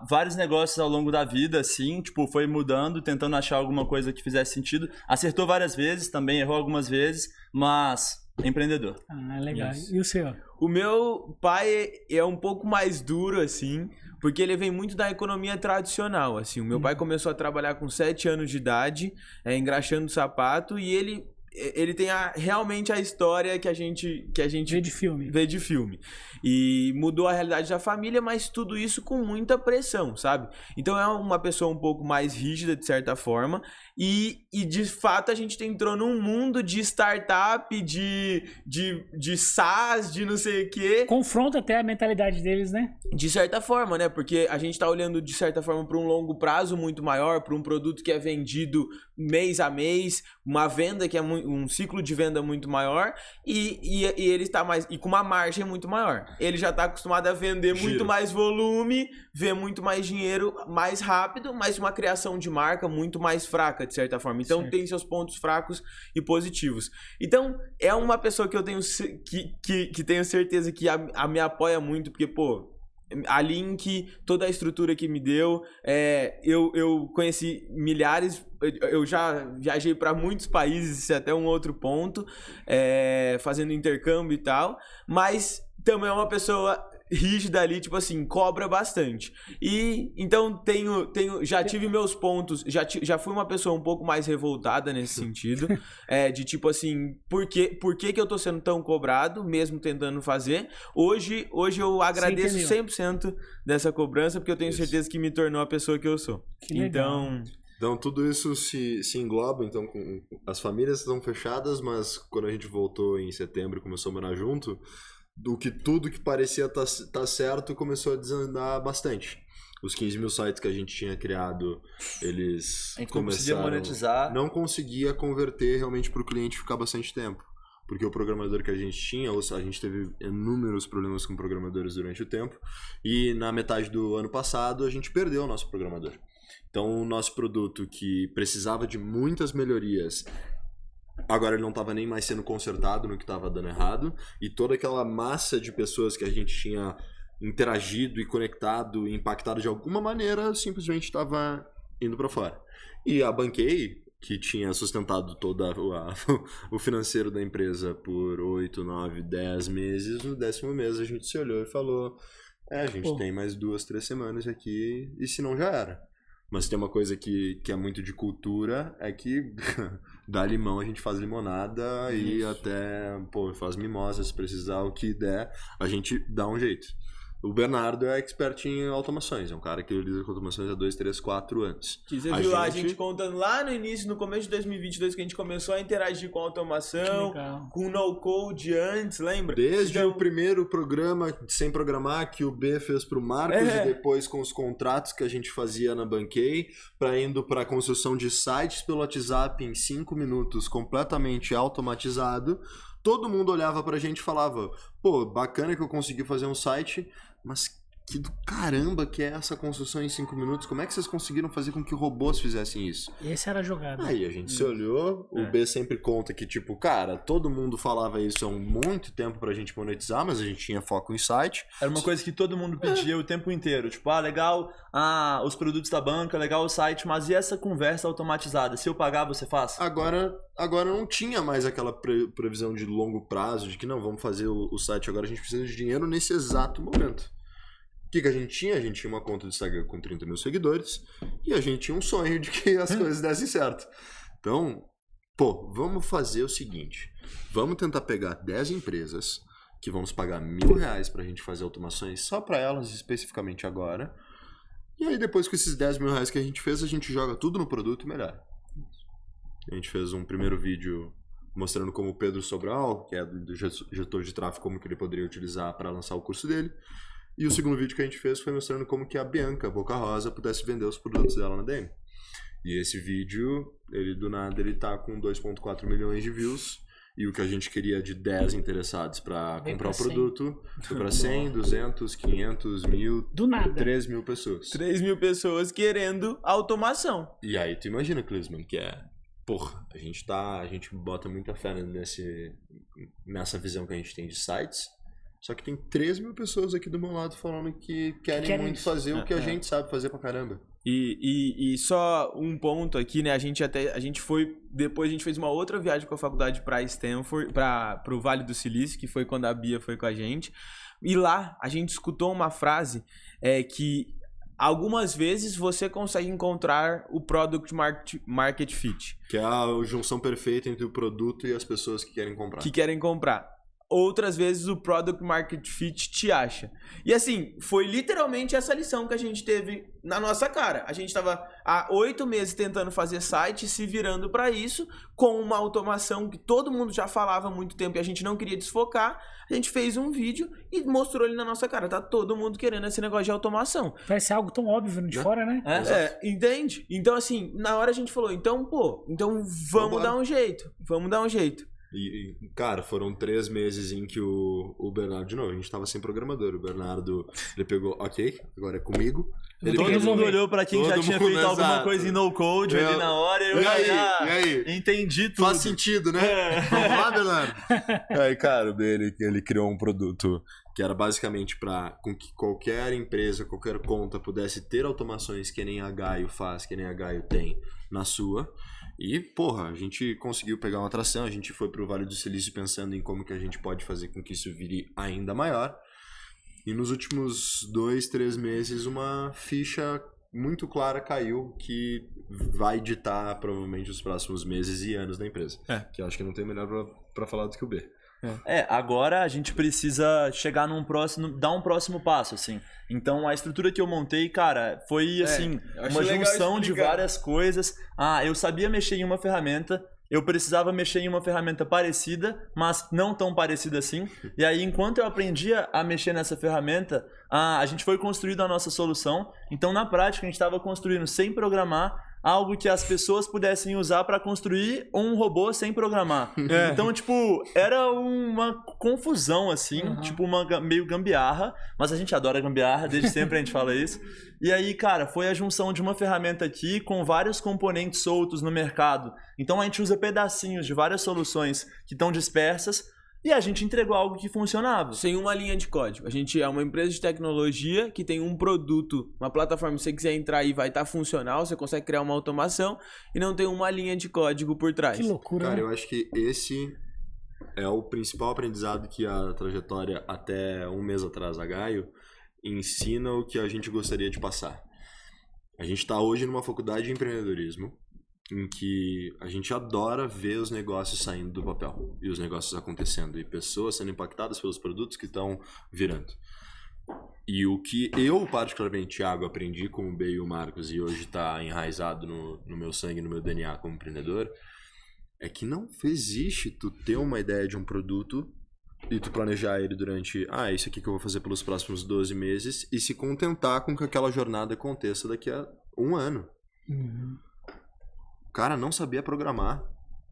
Vários negócios ao longo da vida, assim, tipo, foi mudando, tentando achar alguma coisa que fizesse sentido. Acertou várias vezes, também errou algumas vezes, mas empreendedor. Legal. Isso. E o seu? O meu pai é um pouco mais duro, assim, porque ele vem muito da economia tradicional, assim. O meu pai começou a trabalhar com 7 anos de idade, engraxando sapato, e ele tem realmente a história que a gente vê de filme. E mudou a realidade da família, mas tudo isso com muita pressão, sabe? Então é uma pessoa um pouco mais rígida, de certa forma, e de fato a gente entrou num mundo de startup, de SaaS, de não sei o quê. Confronta até a mentalidade deles, né? De certa forma, né? Porque a gente tá olhando, de certa forma, para um longo prazo muito maior, para um produto que é vendido mês a mês, uma venda que é um ciclo de venda muito maior, e ele está com uma margem muito maior. Ele já está acostumado a vender muito mais volume, ver muito mais dinheiro mais rápido, mas uma criação de marca muito mais fraca, de certa forma. Então tem seus pontos fracos e positivos. Então é uma pessoa que eu tenho que tenho certeza que me apoia muito, porque, pô, a Link, toda a estrutura que me deu, eu conheci milhares, eu já viajei para muitos países, isso é até um outro ponto, fazendo intercâmbio e tal, mas também é uma pessoa rígida ali, tipo assim, cobra bastante. E então já tive meus pontos, já fui uma pessoa um pouco mais revoltada nesse sentido, de tipo assim, por que eu tô sendo tão cobrado, mesmo tentando fazer? Hoje eu agradeço 100% dessa cobrança, porque eu tenho certeza que me tornou a pessoa que eu sou. Que legal. Então tudo isso se engloba, então as famílias estão fechadas, mas quando a gente voltou em setembro e começou a morar junto, tudo que parecia tá certo começou a desandar bastante. Os 15 mil sites que a gente tinha criado, eles a gente não conseguia monetizar. Não conseguia converter realmente para o cliente ficar bastante tempo. Porque o programador que a gente tinha, a gente teve inúmeros problemas com programadores durante o tempo. E na metade do ano passado, a gente perdeu o nosso programador. Então, o nosso produto que precisava de muitas melhorias, agora ele não estava nem mais sendo consertado no que estava dando errado. E toda aquela massa de pessoas que a gente tinha interagido e conectado e impactado de alguma maneira, simplesmente estava indo para fora. E a Banquei, que tinha sustentado todo o financeiro da empresa por 8, 9, 10 meses, no 10º mês a gente se olhou e falou, a gente tem mais 2, 3 semanas aqui, e se não já era. Mas tem uma coisa que é muito de cultura, é que dá limão, a gente faz limonada e até faz mimosa, se precisar, o que der, a gente dá um jeito. O Bernardo é expert em automações, é um cara que lida com automações há 2, 3, 4 anos. Que você viu a gente contando lá no início, no começo de 2022, que a gente começou a interagir com automação, com no-code antes, lembra? Desde o primeiro programa sem programar que o B fez pro Marcos e depois com os contratos que a gente fazia na Banquei, indo para a construção de sites pelo WhatsApp em 5 minutos, completamente automatizado. Todo mundo olhava pra gente e falava, bacana que eu consegui fazer um site, mas que do caramba que é essa construção em 5 minutos? Como é que vocês conseguiram fazer com que robôs fizessem isso? E essa era a jogada. Aí a gente se olhou, o B sempre conta que, cara, todo mundo falava isso há muito tempo pra gente monetizar, mas a gente tinha foco em site. Era uma coisa que todo mundo pedia o tempo inteiro. Legal, os produtos da banca, legal o site, mas e essa conversa automatizada? Se eu pagar, você faz? Agora não tinha mais aquela previsão de longo prazo, de que não, vamos fazer o site agora, a gente precisa de dinheiro nesse exato momento. O que a gente tinha? A gente tinha uma conta do Instagram com 30 mil seguidores e a gente tinha um sonho de que as coisas dessem certo. Então, vamos fazer o seguinte. Vamos tentar pegar 10 empresas que vão nos pagar R$1.000 pra gente fazer automações só pra elas especificamente agora. E aí depois com esses R$10.000 que a gente fez, a gente joga tudo no produto e melhora. A gente fez um primeiro vídeo mostrando como o Pedro Sobral, que é do gestor de tráfego, como que ele poderia utilizar para lançar o curso dele. E o segundo vídeo que a gente fez foi mostrando como que a Bianca, Boca Rosa, pudesse vender os produtos dela na DM. E esse vídeo, do nada, ele tá com 2.4 milhões de views. E o que a gente queria de 10 interessados para comprar o produto, foi para 100, 200, 500, 1.000... Do nada. 3 mil pessoas. 3 mil pessoas querendo automação. E aí tu imagina, Clisman, que é... a gente bota muita fé nessa visão que a gente tem de sites. Só que tem 3 mil pessoas aqui do meu lado falando que querem muito fazer o que a gente sabe fazer pra caramba. E só um ponto aqui, né? Depois a gente fez uma outra viagem com a faculdade pra Stanford, pro Vale do Silício, que foi quando a Bia foi com a gente. E lá a gente escutou uma frase que algumas vezes você consegue encontrar o Product Market Fit. Que é a junção perfeita entre o produto e as pessoas que querem comprar. Outras vezes o Product Market Fit te acha. E assim, foi literalmente essa lição que a gente teve na nossa cara. A gente estava há 8 meses tentando fazer site, se virando para isso, com uma automação que todo mundo já falava há muito tempo e a gente não queria desfocar. A gente fez um vídeo e mostrou ele na nossa cara. Tá todo mundo querendo esse negócio de automação. Parece algo tão óbvio de fora, né? Entende? Então assim, na hora a gente falou, então vamos dar um jeito. Vamos dar um jeito. E, cara, foram 3 meses em que o Bernardo, de novo, a gente tava sem programador. O Bernardo, ele pegou, agora é comigo. Todo mundo olhou pra quem já tinha feito alguma coisa em no-code ali na hora. E aí? Entendi tudo. Faz sentido, né? Vamos lá, Bernardo? Aí, cara, ele criou um produto que era basicamente com que qualquer empresa, qualquer conta pudesse ter automações que nem a Gaio faz, que nem a Gaio tem na sua. E, a gente conseguiu pegar uma atração, a gente foi pro Vale do Silício pensando em como que a gente pode fazer com que isso vire ainda maior. E nos últimos 2, 3 meses, uma ficha muito clara caiu que vai ditar provavelmente os próximos meses e anos da empresa. Que eu acho que não tem melhor pra falar do que o B. Agora a gente precisa chegar dar um próximo passo, assim. Então a estrutura que eu montei, cara, foi assim, uma junção de várias coisas. Eu sabia mexer em uma ferramenta eu precisava mexer em uma ferramenta parecida, mas não tão parecida assim. E aí, enquanto eu aprendia a mexer nessa ferramenta, a gente foi construindo a nossa solução. Então, na prática, a gente estava construindo sem programar algo que as pessoas pudessem usar para construir um robô sem programar. Então, tipo, era uma confusão, assim, tipo, meio gambiarra, mas a gente adora gambiarra, desde sempre a gente fala isso. E aí, cara, foi a junção de uma ferramenta aqui com vários componentes soltos no mercado. Então, a gente usa pedacinhos de várias soluções que estão dispersas, e a gente entregou algo que funcionava. Sem uma linha de código. A gente é uma empresa de tecnologia que tem um produto, uma plataforma, se você quiser entrar aí vai estar funcional, você consegue criar uma automação e não tem uma linha de código por trás. Que loucura, Cara, né? eu acho que esse é o principal aprendizado que a trajetória até um mês atrás, a Gaio, ensina o que a gente gostaria de passar. A gente está hoje numa faculdade de empreendedorismo, em que a gente adora ver os negócios saindo do papel e os negócios acontecendo e pessoas sendo impactadas pelos produtos que estão virando. E o que eu, particularmente, Thiago, aprendi com o B e o Marcos e hoje está enraizado no meu sangue, no meu DNA como empreendedor, é que não existe tu ter uma ideia de um produto e tu planejar ele durante, isso aqui que eu vou fazer pelos próximos 12 meses e se contentar com que aquela jornada aconteça daqui a um ano. O cara não sabia programar.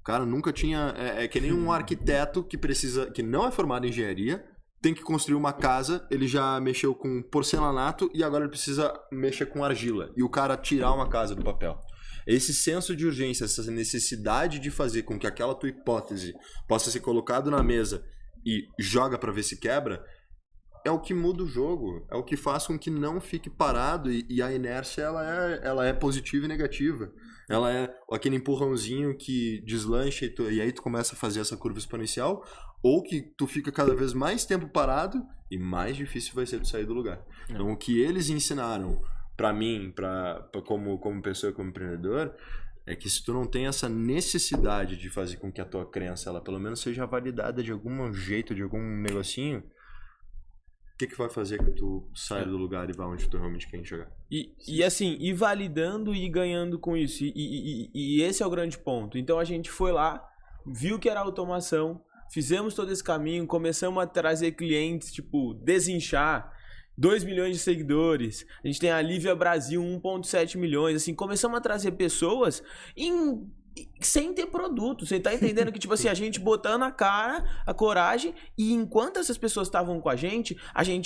O cara nunca tinha... É que nem um arquiteto que não é formado em engenharia, tem que construir uma casa, ele já mexeu com porcelanato e agora ele precisa mexer com argila. E o cara tirar uma casa do papel. Esse senso de urgência, essa necessidade de fazer com que aquela tua hipótese possa ser colocada na mesa e joga pra ver se quebra, é o que muda o jogo. É o que faz com que não fique parado e a inércia ela é positiva e negativa. Ela é aquele empurrãozinho que deslancha e aí tu começa a fazer essa curva exponencial, ou que tu fica cada vez mais tempo parado e mais difícil vai ser tu sair do lugar. Então o que eles ensinaram pra mim, como pessoa, como empreendedor, é que se tu não tem essa necessidade de fazer com que a tua crença ela pelo menos seja validada de algum jeito, de algum negocinho, o que vai fazer que tu saia do lugar e vá onde tu realmente quer chegar? E assim, ir validando e ganhando com isso. E esse é o grande ponto. Então a gente foi lá, viu que era automação, fizemos todo esse caminho, começamos a trazer clientes, tipo, desinchar. 2 milhões de seguidores. A gente tem a Lívia Brasil, 1,7 milhões. Assim, começamos a trazer pessoas sem ter produto. Você tá entendendo que, tipo assim, a gente botando a cara, a coragem, e enquanto essas pessoas estavam com a gente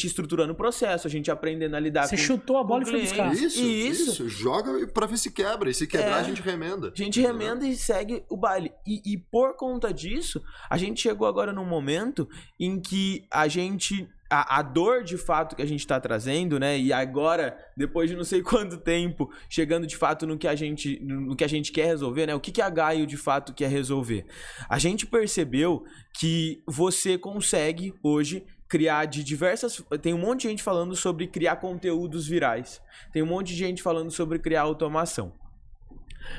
estruturando o processo, a gente aprendendo a lidar Você chutou a bola e foi buscar. Isso. Joga pra ver se quebra. E se quebrar, a gente remenda. A gente remenda e segue o baile. E por conta disso, a gente chegou agora num momento em que a gente... A dor de fato que a gente tá trazendo, né? E agora, depois de não sei quanto tempo, chegando de fato no que a gente quer resolver, né? O que a Gaio de fato quer resolver? A gente percebeu que você consegue hoje criar de diversas... Tem um monte de gente falando sobre criar conteúdos virais. Tem um monte de gente falando sobre criar automação.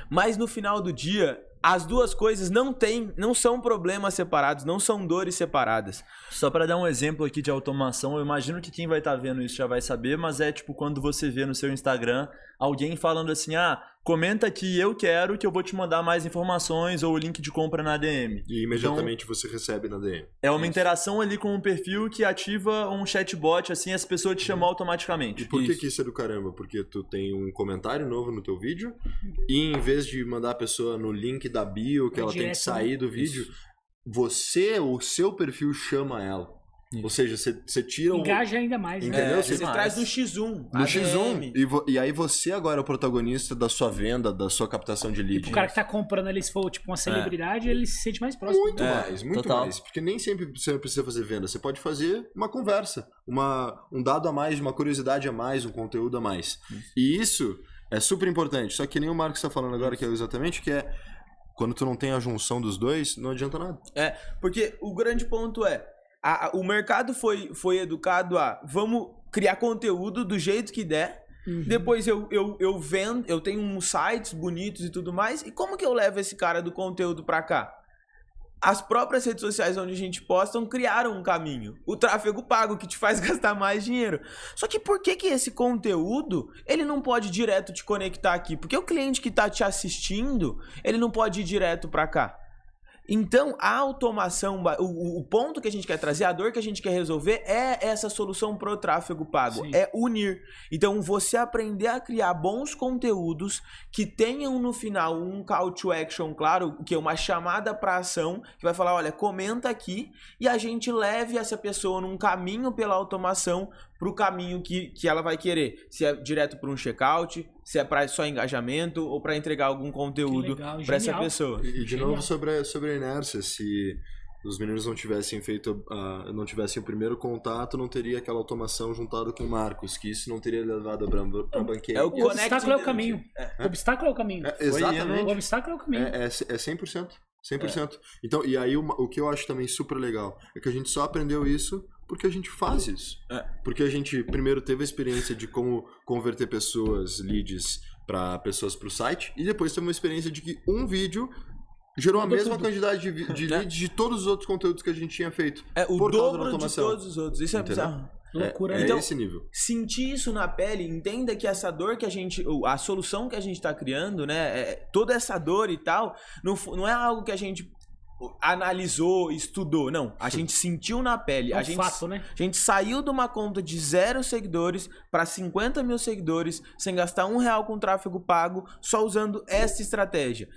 Mas no final do dia... As duas coisas não são problemas separados, não são dores separadas. Só para dar um exemplo aqui de automação, eu imagino que quem vai estar vendo isso já vai saber, mas é tipo quando você vê no seu Instagram alguém falando assim, comenta aqui, eu quero que eu vou te mandar mais informações ou o link de compra na DM. E imediatamente então, você recebe na DM. É uma interação ali com um perfil que ativa um chatbot, assim, as pessoas te chamam automaticamente. E por que isso é do caramba? Porque tu tem um comentário novo no teu vídeo e em vez de mandar a pessoa no link da bio, que ela tem que sair do vídeo, o seu perfil chama ela. Ou seja, você tira Engaja ainda mais, né? Entendeu? Você traz no X1. No X1. E aí você agora é o protagonista da sua venda, da sua captação de lead. O cara que tá comprando ali, se for tipo uma celebridade, ele se sente mais próximo. Muito mais. Porque nem sempre você precisa fazer venda. Você pode fazer uma conversa, um dado a mais, uma curiosidade a mais, um conteúdo a mais. E isso é super importante. Só que nem o Marcos está falando agora, que é exatamente que é quando tu não tem a junção dos dois, não adianta nada. Porque o grande ponto é o mercado foi educado a vamos criar conteúdo do jeito que der. Depois eu vendo, eu tenho uns sites bonitos e tudo mais. E como que eu levo esse cara do conteúdo pra cá? As próprias redes sociais onde a gente posta criaram um caminho. O tráfego pago que te faz gastar mais dinheiro. Só que por que esse conteúdo ele não pode direto te conectar aqui? Porque o cliente que tá te assistindo, ele não pode ir direto pra cá. Então, a automação, o ponto que a gente quer trazer, a dor que a gente quer resolver é essa solução pro tráfego pago, Sim. é unir. Então, você aprender a criar bons conteúdos que tenham no final um call to action, claro, que é uma chamada para ação, que vai falar, olha, comenta aqui, e a gente leve essa pessoa num caminho pela automação para o caminho que ela vai querer. Se é direto para um checkout, se é para só engajamento ou para entregar algum conteúdo para essa pessoa. E de novo sobre a inércia, se os meninos não tivessem feito, não tivessem o primeiro contato, não teria aquela automação juntada com o Marcos, que isso não teria levado para banquete. É o O obstáculo é o caminho. O obstáculo é o caminho. Exatamente. O obstáculo é o caminho. É 100%. 100%. Então, e aí o que eu acho também super legal é que a gente só aprendeu isso porque a gente faz isso. Porque a gente primeiro teve a experiência de como converter pessoas, leads, para pessoas para o site, e depois teve uma experiência de que um vídeo gerou a mesma quantidade de leads de todos os outros conteúdos que a gente tinha feito. O dobro de todos os outros. Isso é bizarro. Loucura, então, esse nível. Sentir isso na pele, entenda que essa dor que a solução que a gente tá criando, né, toda essa dor e tal, não é algo que a gente analisou, estudou, não. A gente sentiu na pele. É um fato, né? A gente saiu de uma conta de 0 seguidores para 50 mil seguidores, sem gastar R$1 com tráfego pago, só usando essa estratégia.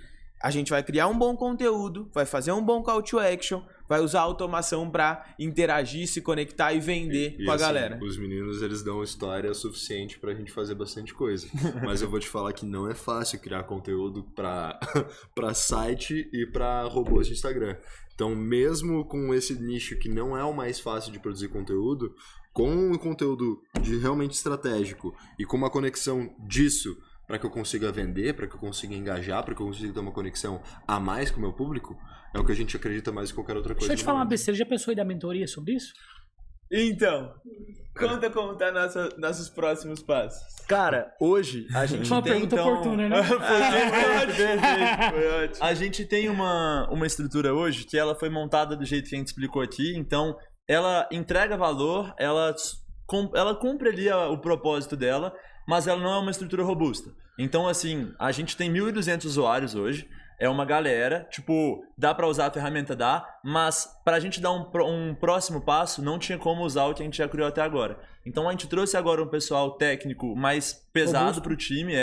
A gente vai criar um bom conteúdo, vai fazer um bom call to action, vai usar a automação para interagir, se conectar e vender com a galera. Os meninos, eles dão história suficiente pra gente fazer bastante coisa. Mas eu vou te falar que não é fácil criar conteúdo pra site e pra robôs de Instagram. Então, mesmo com esse nicho que não é o mais fácil de produzir conteúdo, com um conteúdo realmente estratégico e com uma conexão disso para que eu consiga vender, para que eu consiga engajar, para que eu consiga ter uma conexão a mais com o meu público, é o que a gente acredita mais que qualquer outra coisa. Deixa eu te falar uma besteira, já pensou em dar mentoria sobre isso? Então, conta como tá nossos próximos passos. Cara, hoje a gente Uma tem pergunta oportuna, né? Foi ótimo. A gente tem uma estrutura hoje que ela foi montada do jeito que a gente explicou aqui, então ela entrega valor, ela cumpre ali o propósito dela, mas ela não é uma estrutura robusta. Então, assim, a gente tem 1.200 usuários hoje, é uma galera, tipo, dá pra usar a ferramenta, dá, mas pra gente dar um próximo passo, não tinha como usar o que a gente já criou até agora. Então, a gente trouxe agora um pessoal técnico mais pesado pro time,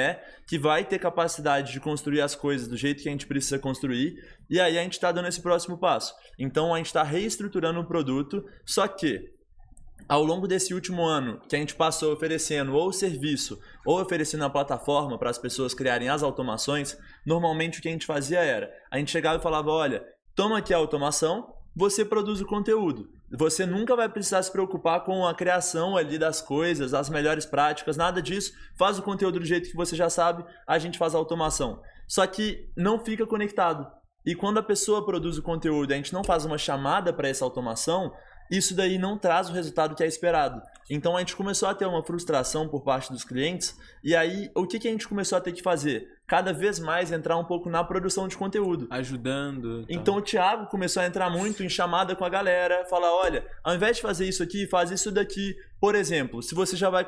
que vai ter capacidade de construir as coisas do jeito que a gente precisa construir, e aí a gente tá dando esse próximo passo. Então, a gente tá reestruturando o produto, só que ao longo desse último ano, que a gente passou oferecendo ou serviço ou oferecendo a plataforma para as pessoas criarem as automações, normalmente o que a gente fazia era, a gente chegava e falava, olha, toma aqui a automação, você produz o conteúdo. Você nunca vai precisar se preocupar com a criação ali das coisas, as melhores práticas, nada disso. Faz o conteúdo do jeito que você já sabe, a gente faz a automação. Só que não fica conectado. E quando a pessoa produz o conteúdo e a gente não faz uma chamada para essa automação, isso daí não traz o resultado que é esperado. Então a gente começou a ter uma frustração por parte dos clientes, e aí o que a gente começou a ter que fazer? Cada vez mais entrar um pouco na produção de conteúdo. Ajudando. Então o Thiago começou a entrar muito em chamada com a galera, falar, olha, ao invés de fazer isso aqui, faz isso daqui. Por exemplo, se você já vai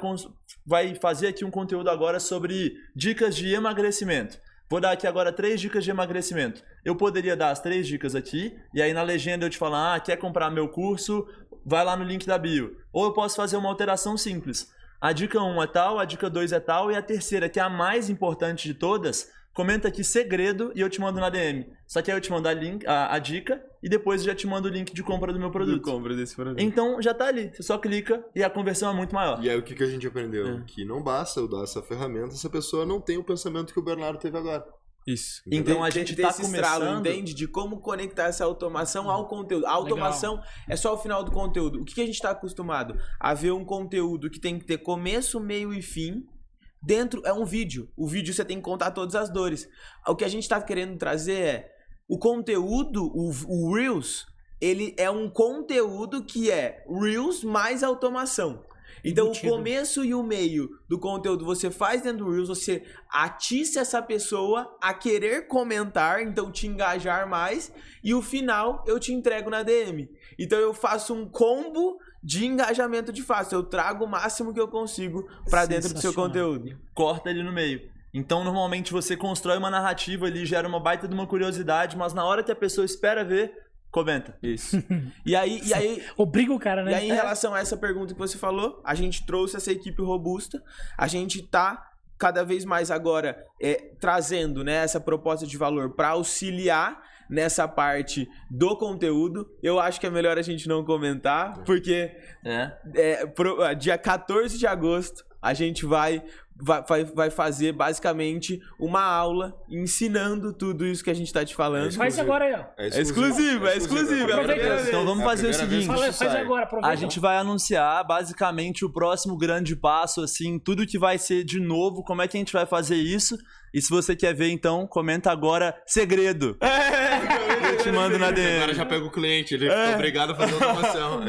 fazer aqui um conteúdo agora sobre dicas de emagrecimento. Vou dar aqui agora 3 dicas de emagrecimento. Eu poderia dar as 3 dicas aqui, e aí na legenda eu te falar, quer comprar meu curso? Vai lá no link da bio. Ou eu posso fazer uma alteração simples. A dica 1 é tal, a dica 2 é tal, e a terceira, que é a mais importante de todas, comenta aqui segredo e eu te mando na DM. Só que aí eu te mando a dica e depois eu já te mando o link de compra do meu produto. Compra desse produto. Então já tá ali, você só clica e a conversão é muito maior. E aí o que a gente aprendeu? Que não basta eu dar essa ferramenta se a pessoa não tem o pensamento que o Bernardo teve agora. Isso. Então a gente tá começando... entende? De como conectar essa automação ao conteúdo. A automação é só o final do conteúdo. O que a gente tá acostumado? A ver um conteúdo que tem que ter começo, meio e fim. Dentro é um vídeo. O vídeo você tem que contar todas as dores. O que a gente tá querendo trazer é o conteúdo, o Reels, ele é um conteúdo que é Reels mais automação. Então o começo e o meio do conteúdo você faz dentro do Reels, você atiça essa pessoa a querer comentar, então te engajar mais, e o final eu te entrego na DM. Então eu faço um combo de engajamento de fácil, eu trago o máximo que eu consigo pra dentro do seu conteúdo. Corta ele no meio. Então, normalmente, você constrói uma narrativa ali, gera uma baita de uma curiosidade, mas na hora que a pessoa espera ver, comenta. Isso. E aí... Obriga o cara, né? E aí, em relação a essa pergunta que você falou, a gente trouxe essa equipe robusta, a gente tá cada vez mais agora trazendo, né, essa proposta de valor para auxiliar nessa parte do conteúdo. Eu acho que é melhor a gente não comentar, porque dia 14 de agosto a gente vai fazer basicamente uma aula ensinando tudo isso que a gente tá te falando. Faz agora aí, ó. É exclusivo. Então vamos fazer o seguinte. Faz agora, aproveita. A gente vai anunciar basicamente o próximo grande passo, assim, tudo que vai ser de novo, como é que a gente vai fazer isso. E se você quer ver, então, comenta agora, segredo. Eu te mando na DM. Agora já pega o cliente, ele fica obrigado a fazer automação.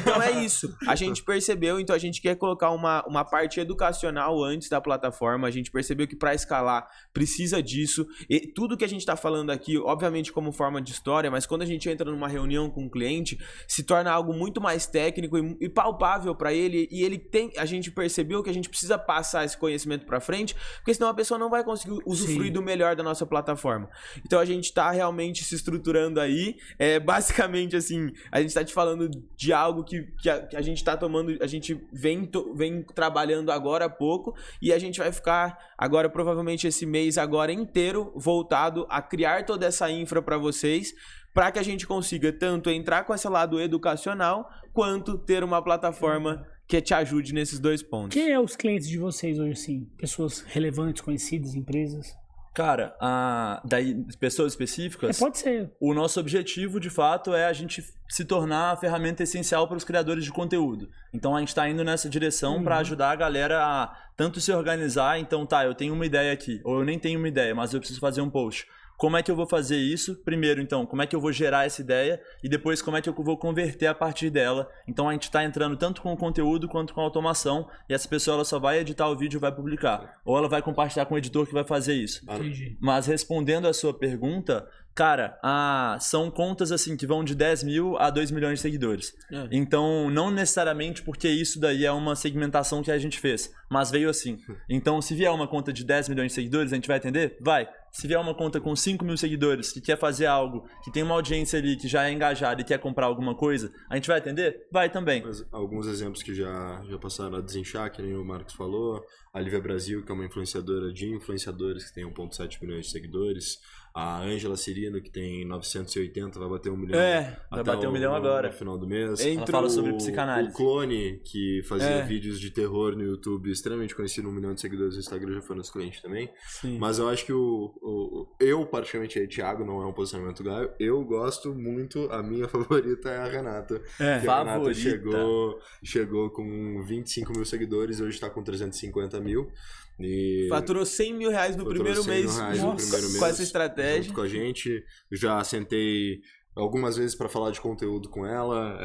Então é isso. A gente percebeu, então a gente quer colocar uma parte educacional antes da plataforma. A gente percebeu que para escalar precisa disso. E tudo que a gente tá falando aqui, obviamente como forma de história, mas quando a gente entra numa reunião com um cliente, se torna algo muito mais técnico e palpável para ele. E a gente percebeu que a gente precisa passar esse conhecimento para frente, porque senão a pessoa não vai conseguir usufruir do melhor da nossa plataforma. Então a gente tá realmente se estruturando aí. Basicamente assim, a gente tá te falando de algo que a gente tá tomando, a gente vem trabalhando agora há pouco, e a gente vai ficar agora provavelmente esse mês agora inteiro voltado a criar toda essa infra para vocês, para que a gente consiga tanto entrar com esse lado educacional, quanto ter uma plataforma que te ajude nesses dois pontos. Quem é os clientes de vocês hoje, assim? Pessoas relevantes, conhecidas, empresas? Cara, daí pessoas específicas... Pode ser. O nosso objetivo, de fato, é a gente se tornar a ferramenta essencial para os criadores de conteúdo. Então, a gente está indo nessa direção para ajudar a galera a tanto se organizar. Então, eu tenho uma ideia aqui, ou eu nem tenho uma ideia, mas eu preciso fazer um post. Como é que eu vou fazer isso? Primeiro, então, como é que eu vou gerar essa ideia? E depois, como é que eu vou converter a partir dela? Então, a gente está entrando tanto com o conteúdo quanto com a automação. E essa pessoa ela só vai editar o vídeo e vai publicar. Ou ela vai compartilhar com o editor que vai fazer isso. Entendi. Mas respondendo a sua pergunta, cara, são contas assim que vão de 10 mil a 2 milhões de seguidores. Então, não necessariamente porque isso daí é uma segmentação que a gente fez, mas veio assim. Então, se vier uma conta de 10 milhões de seguidores, a gente vai atender? Vai. Se vier uma conta com 5 mil seguidores que quer fazer algo, que tem uma audiência ali que já é engajada e quer comprar alguma coisa, a gente vai atender? Vai também. Mas alguns exemplos que já passaram a desinchar, que nem o Marcos falou, a Lívia Brasil, que é uma influenciadora de influenciadores, que tem 1,7 milhões de seguidores, a Ângela Cirino, que tem 980, vai bater 1 milhão. Vai bater 1 milhão agora. No final do mês. Ela fala sobre psicanálise. O Clone, que fazia vídeos de terror no YouTube, extremamente conhecido, 1 milhão de seguidores no Instagram, já foi nosso cliente também. Sim. Mas eu acho que eu, particularmente, aí, Thiago, não é um posicionamento Gaio, eu gosto muito, a minha favorita é a Renata. A Renata chegou com 25 mil seguidores e hoje está com 350 mil. E faturou 100 mil reais no primeiro mês com essa estratégia. Junto com a gente, já sentei algumas vezes para falar de conteúdo com ela.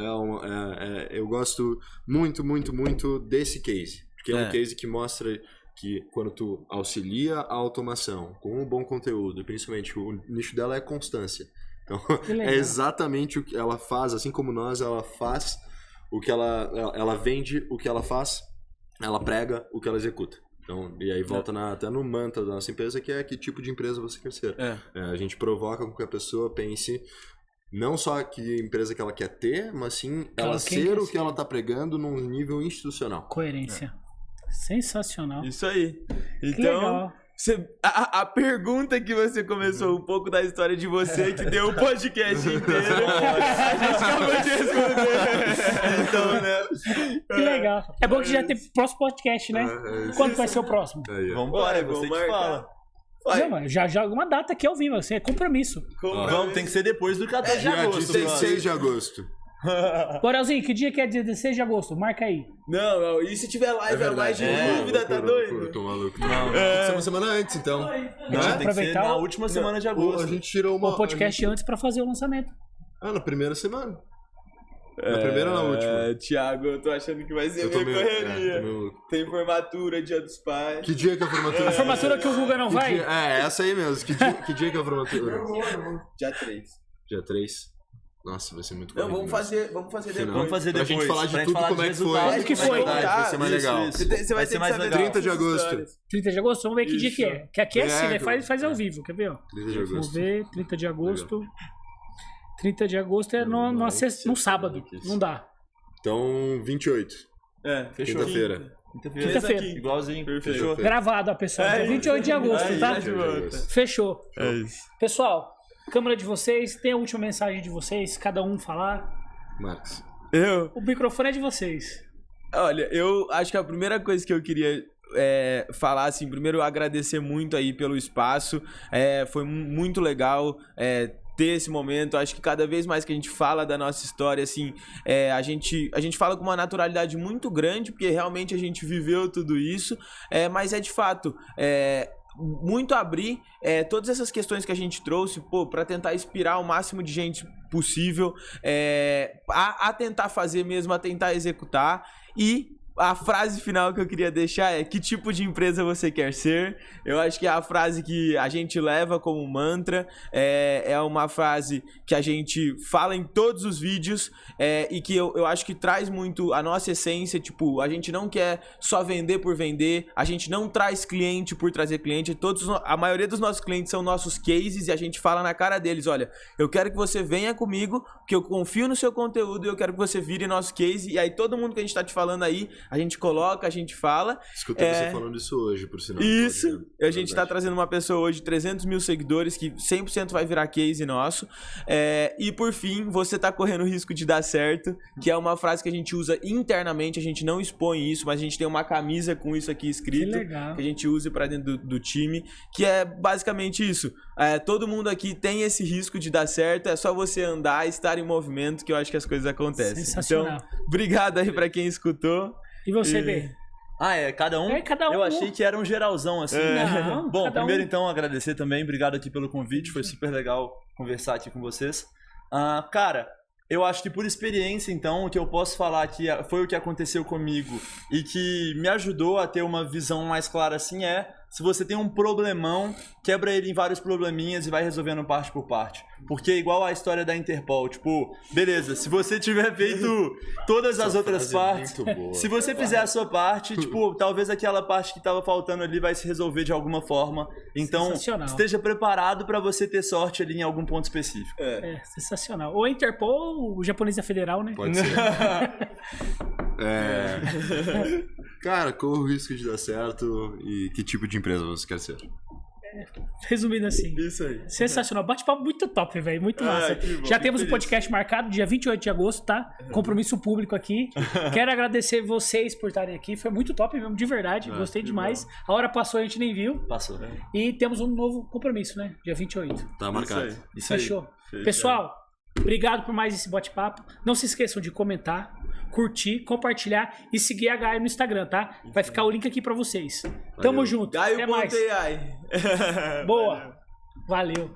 Eu gosto muito, muito, muito desse case, porque é um case que mostra que quando tu auxilia a automação com um bom conteúdo, principalmente o nicho dela é constância. Então, é exatamente o que ela faz, assim como nós, ela faz o que ela vende, o que ela faz, ela prega o que ela executa. Então, e aí volta até no mantra da nossa empresa, que é que tipo de empresa você quer ser. A gente provoca com que a pessoa pense não só que empresa que ela quer ter, mas sim ela ser o que ela está pregando num nível institucional. Coerência. Sensacional. Isso aí. Que legal. A pergunta que você começou, um pouco da história de você, que deu o podcast inteiro, a gente acabou de responder. Então, né? Que legal. É bom que já tem próximo podcast, né? Quando vai ser o próximo? Vambora, você que fala. Não, já alguma data aqui ao vivo, assim, é compromisso. Tem que ser depois do 14 de agosto. 16 de agosto. Borelzinho, que dia que é dia 16 de agosto? Marca aí. Não, e se tiver live a mais de dúvida, tá doido? Tô maluco. Uma semana antes, então. Tem que ser na última semana de agosto. A gente tirou o podcast antes pra fazer o lançamento. Na primeira semana. Na primeira ou na última? Thiago, eu tô achando que vai ser minha correria. Tem formatura, dia dos pais. Que dia que é a formatura? A formatura que o Guga não vai? Essa aí mesmo. Que dia que é a formatura? Dia 3. Dia 3. Nossa, vai ser muito Não, vamos fazer depois. Vamos fazer pra depois. gente falar de tudo, como é que foi. Como que foi? Vai ser mais legal. Você vai ter mais legal. 30 de agosto. 30 de agosto, vamos ver que dia que é. Que aqui é assim, né? Faz ao vivo, quer ver? Ó? 30 de agosto. Vamos ver, 30 de agosto. 30 de agosto é no sábado, não dá. Então, 28. Fechou. Quinta-feira. Quinta-feira. Igualzinho. Fechou. Gravado, ó, pessoal. Dia 28 de agosto, tá? Fechou. É isso. Pessoal, câmera de vocês, tem a última mensagem de vocês, cada um falar. Marcos. O microfone é de vocês. Olha, eu acho que a primeira coisa que eu queria falar, assim, primeiro agradecer muito aí pelo espaço, foi muito legal ter esse momento. Acho que cada vez mais que a gente fala da nossa história, assim, a gente fala com uma naturalidade muito grande, porque realmente a gente viveu tudo isso, mas de fato, muito abrir todas essas questões que a gente trouxe, para tentar inspirar o máximo de gente possível, a tentar fazer mesmo, a tentar executar. E a frase final que eu queria deixar é: que tipo de empresa você quer ser? Eu acho que é a frase que a gente leva como mantra, é uma frase que a gente fala em todos os vídeos, e que eu acho que traz muito a nossa essência. Tipo, a gente não quer só vender por vender, a gente não traz cliente por trazer cliente. A maioria dos nossos clientes são nossos cases, e a gente fala na cara deles: olha, eu quero que você venha comigo, porque eu confio no seu conteúdo e eu quero que você vire nosso case. E aí todo mundo que a gente tá te falando aí, a gente coloca, a gente fala. Escutei você falando isso hoje, por sinal. Isso. A gente tá trazendo uma pessoa hoje, 300 mil seguidores, que 100% vai virar case nosso. E por fim, você tá correndo o risco de dar certo, que é uma frase que a gente usa internamente, a gente não expõe isso, mas a gente tem uma camisa com isso aqui escrito, que a gente usa pra dentro do time, que é basicamente isso. Todo mundo aqui tem esse risco de dar certo, é só você andar, estar em movimento, que eu acho que as coisas acontecem. Sensacional. Então, obrigado aí pra quem escutou. E você, B? Cada um? Cada um. Eu achei que era um geralzão, assim. Não, bom, primeiro então agradecer também, obrigado aqui pelo convite, foi super legal conversar aqui com vocês. Cara, eu acho que por experiência, então, o que eu posso falar que foi o que aconteceu comigo e que me ajudou a ter uma visão mais clara assim se você tem um problemão, quebra ele em vários probleminhas e vai resolvendo parte por parte. Porque é igual a história da Interpol, tipo, beleza, se você tiver feito todas as outras partes, se você fizer a sua parte, tipo, talvez aquela parte que tava faltando ali vai se resolver de alguma forma. Então, esteja preparado para você ter sorte ali em algum ponto específico. Sensacional. Ou Interpol ou o Japonesa Federal, né? Pode ser. Cara, corra o risco de dar certo. E que tipo de empresa você quer ser? Resumindo assim. Isso aí. Sensacional. Bate-papo muito top, velho. Muito massa. Bom, já temos um podcast marcado, dia 28 de agosto, tá? Compromisso público aqui. Quero agradecer vocês por estarem aqui. Foi muito top mesmo, de verdade. Gostei demais. Bom. A hora passou, a gente nem viu. Passou. E temos um novo compromisso, né? Dia 28. Tá marcado. Isso aí. Fechou. Pessoal, obrigado por mais esse bate-papo. Não se esqueçam de comentar, curtir, compartilhar e seguir a Gaio no Instagram, tá? Vai ficar o link aqui pra vocês. Tamo junto. Até mais. Gaio.ai. Boa. Valeu.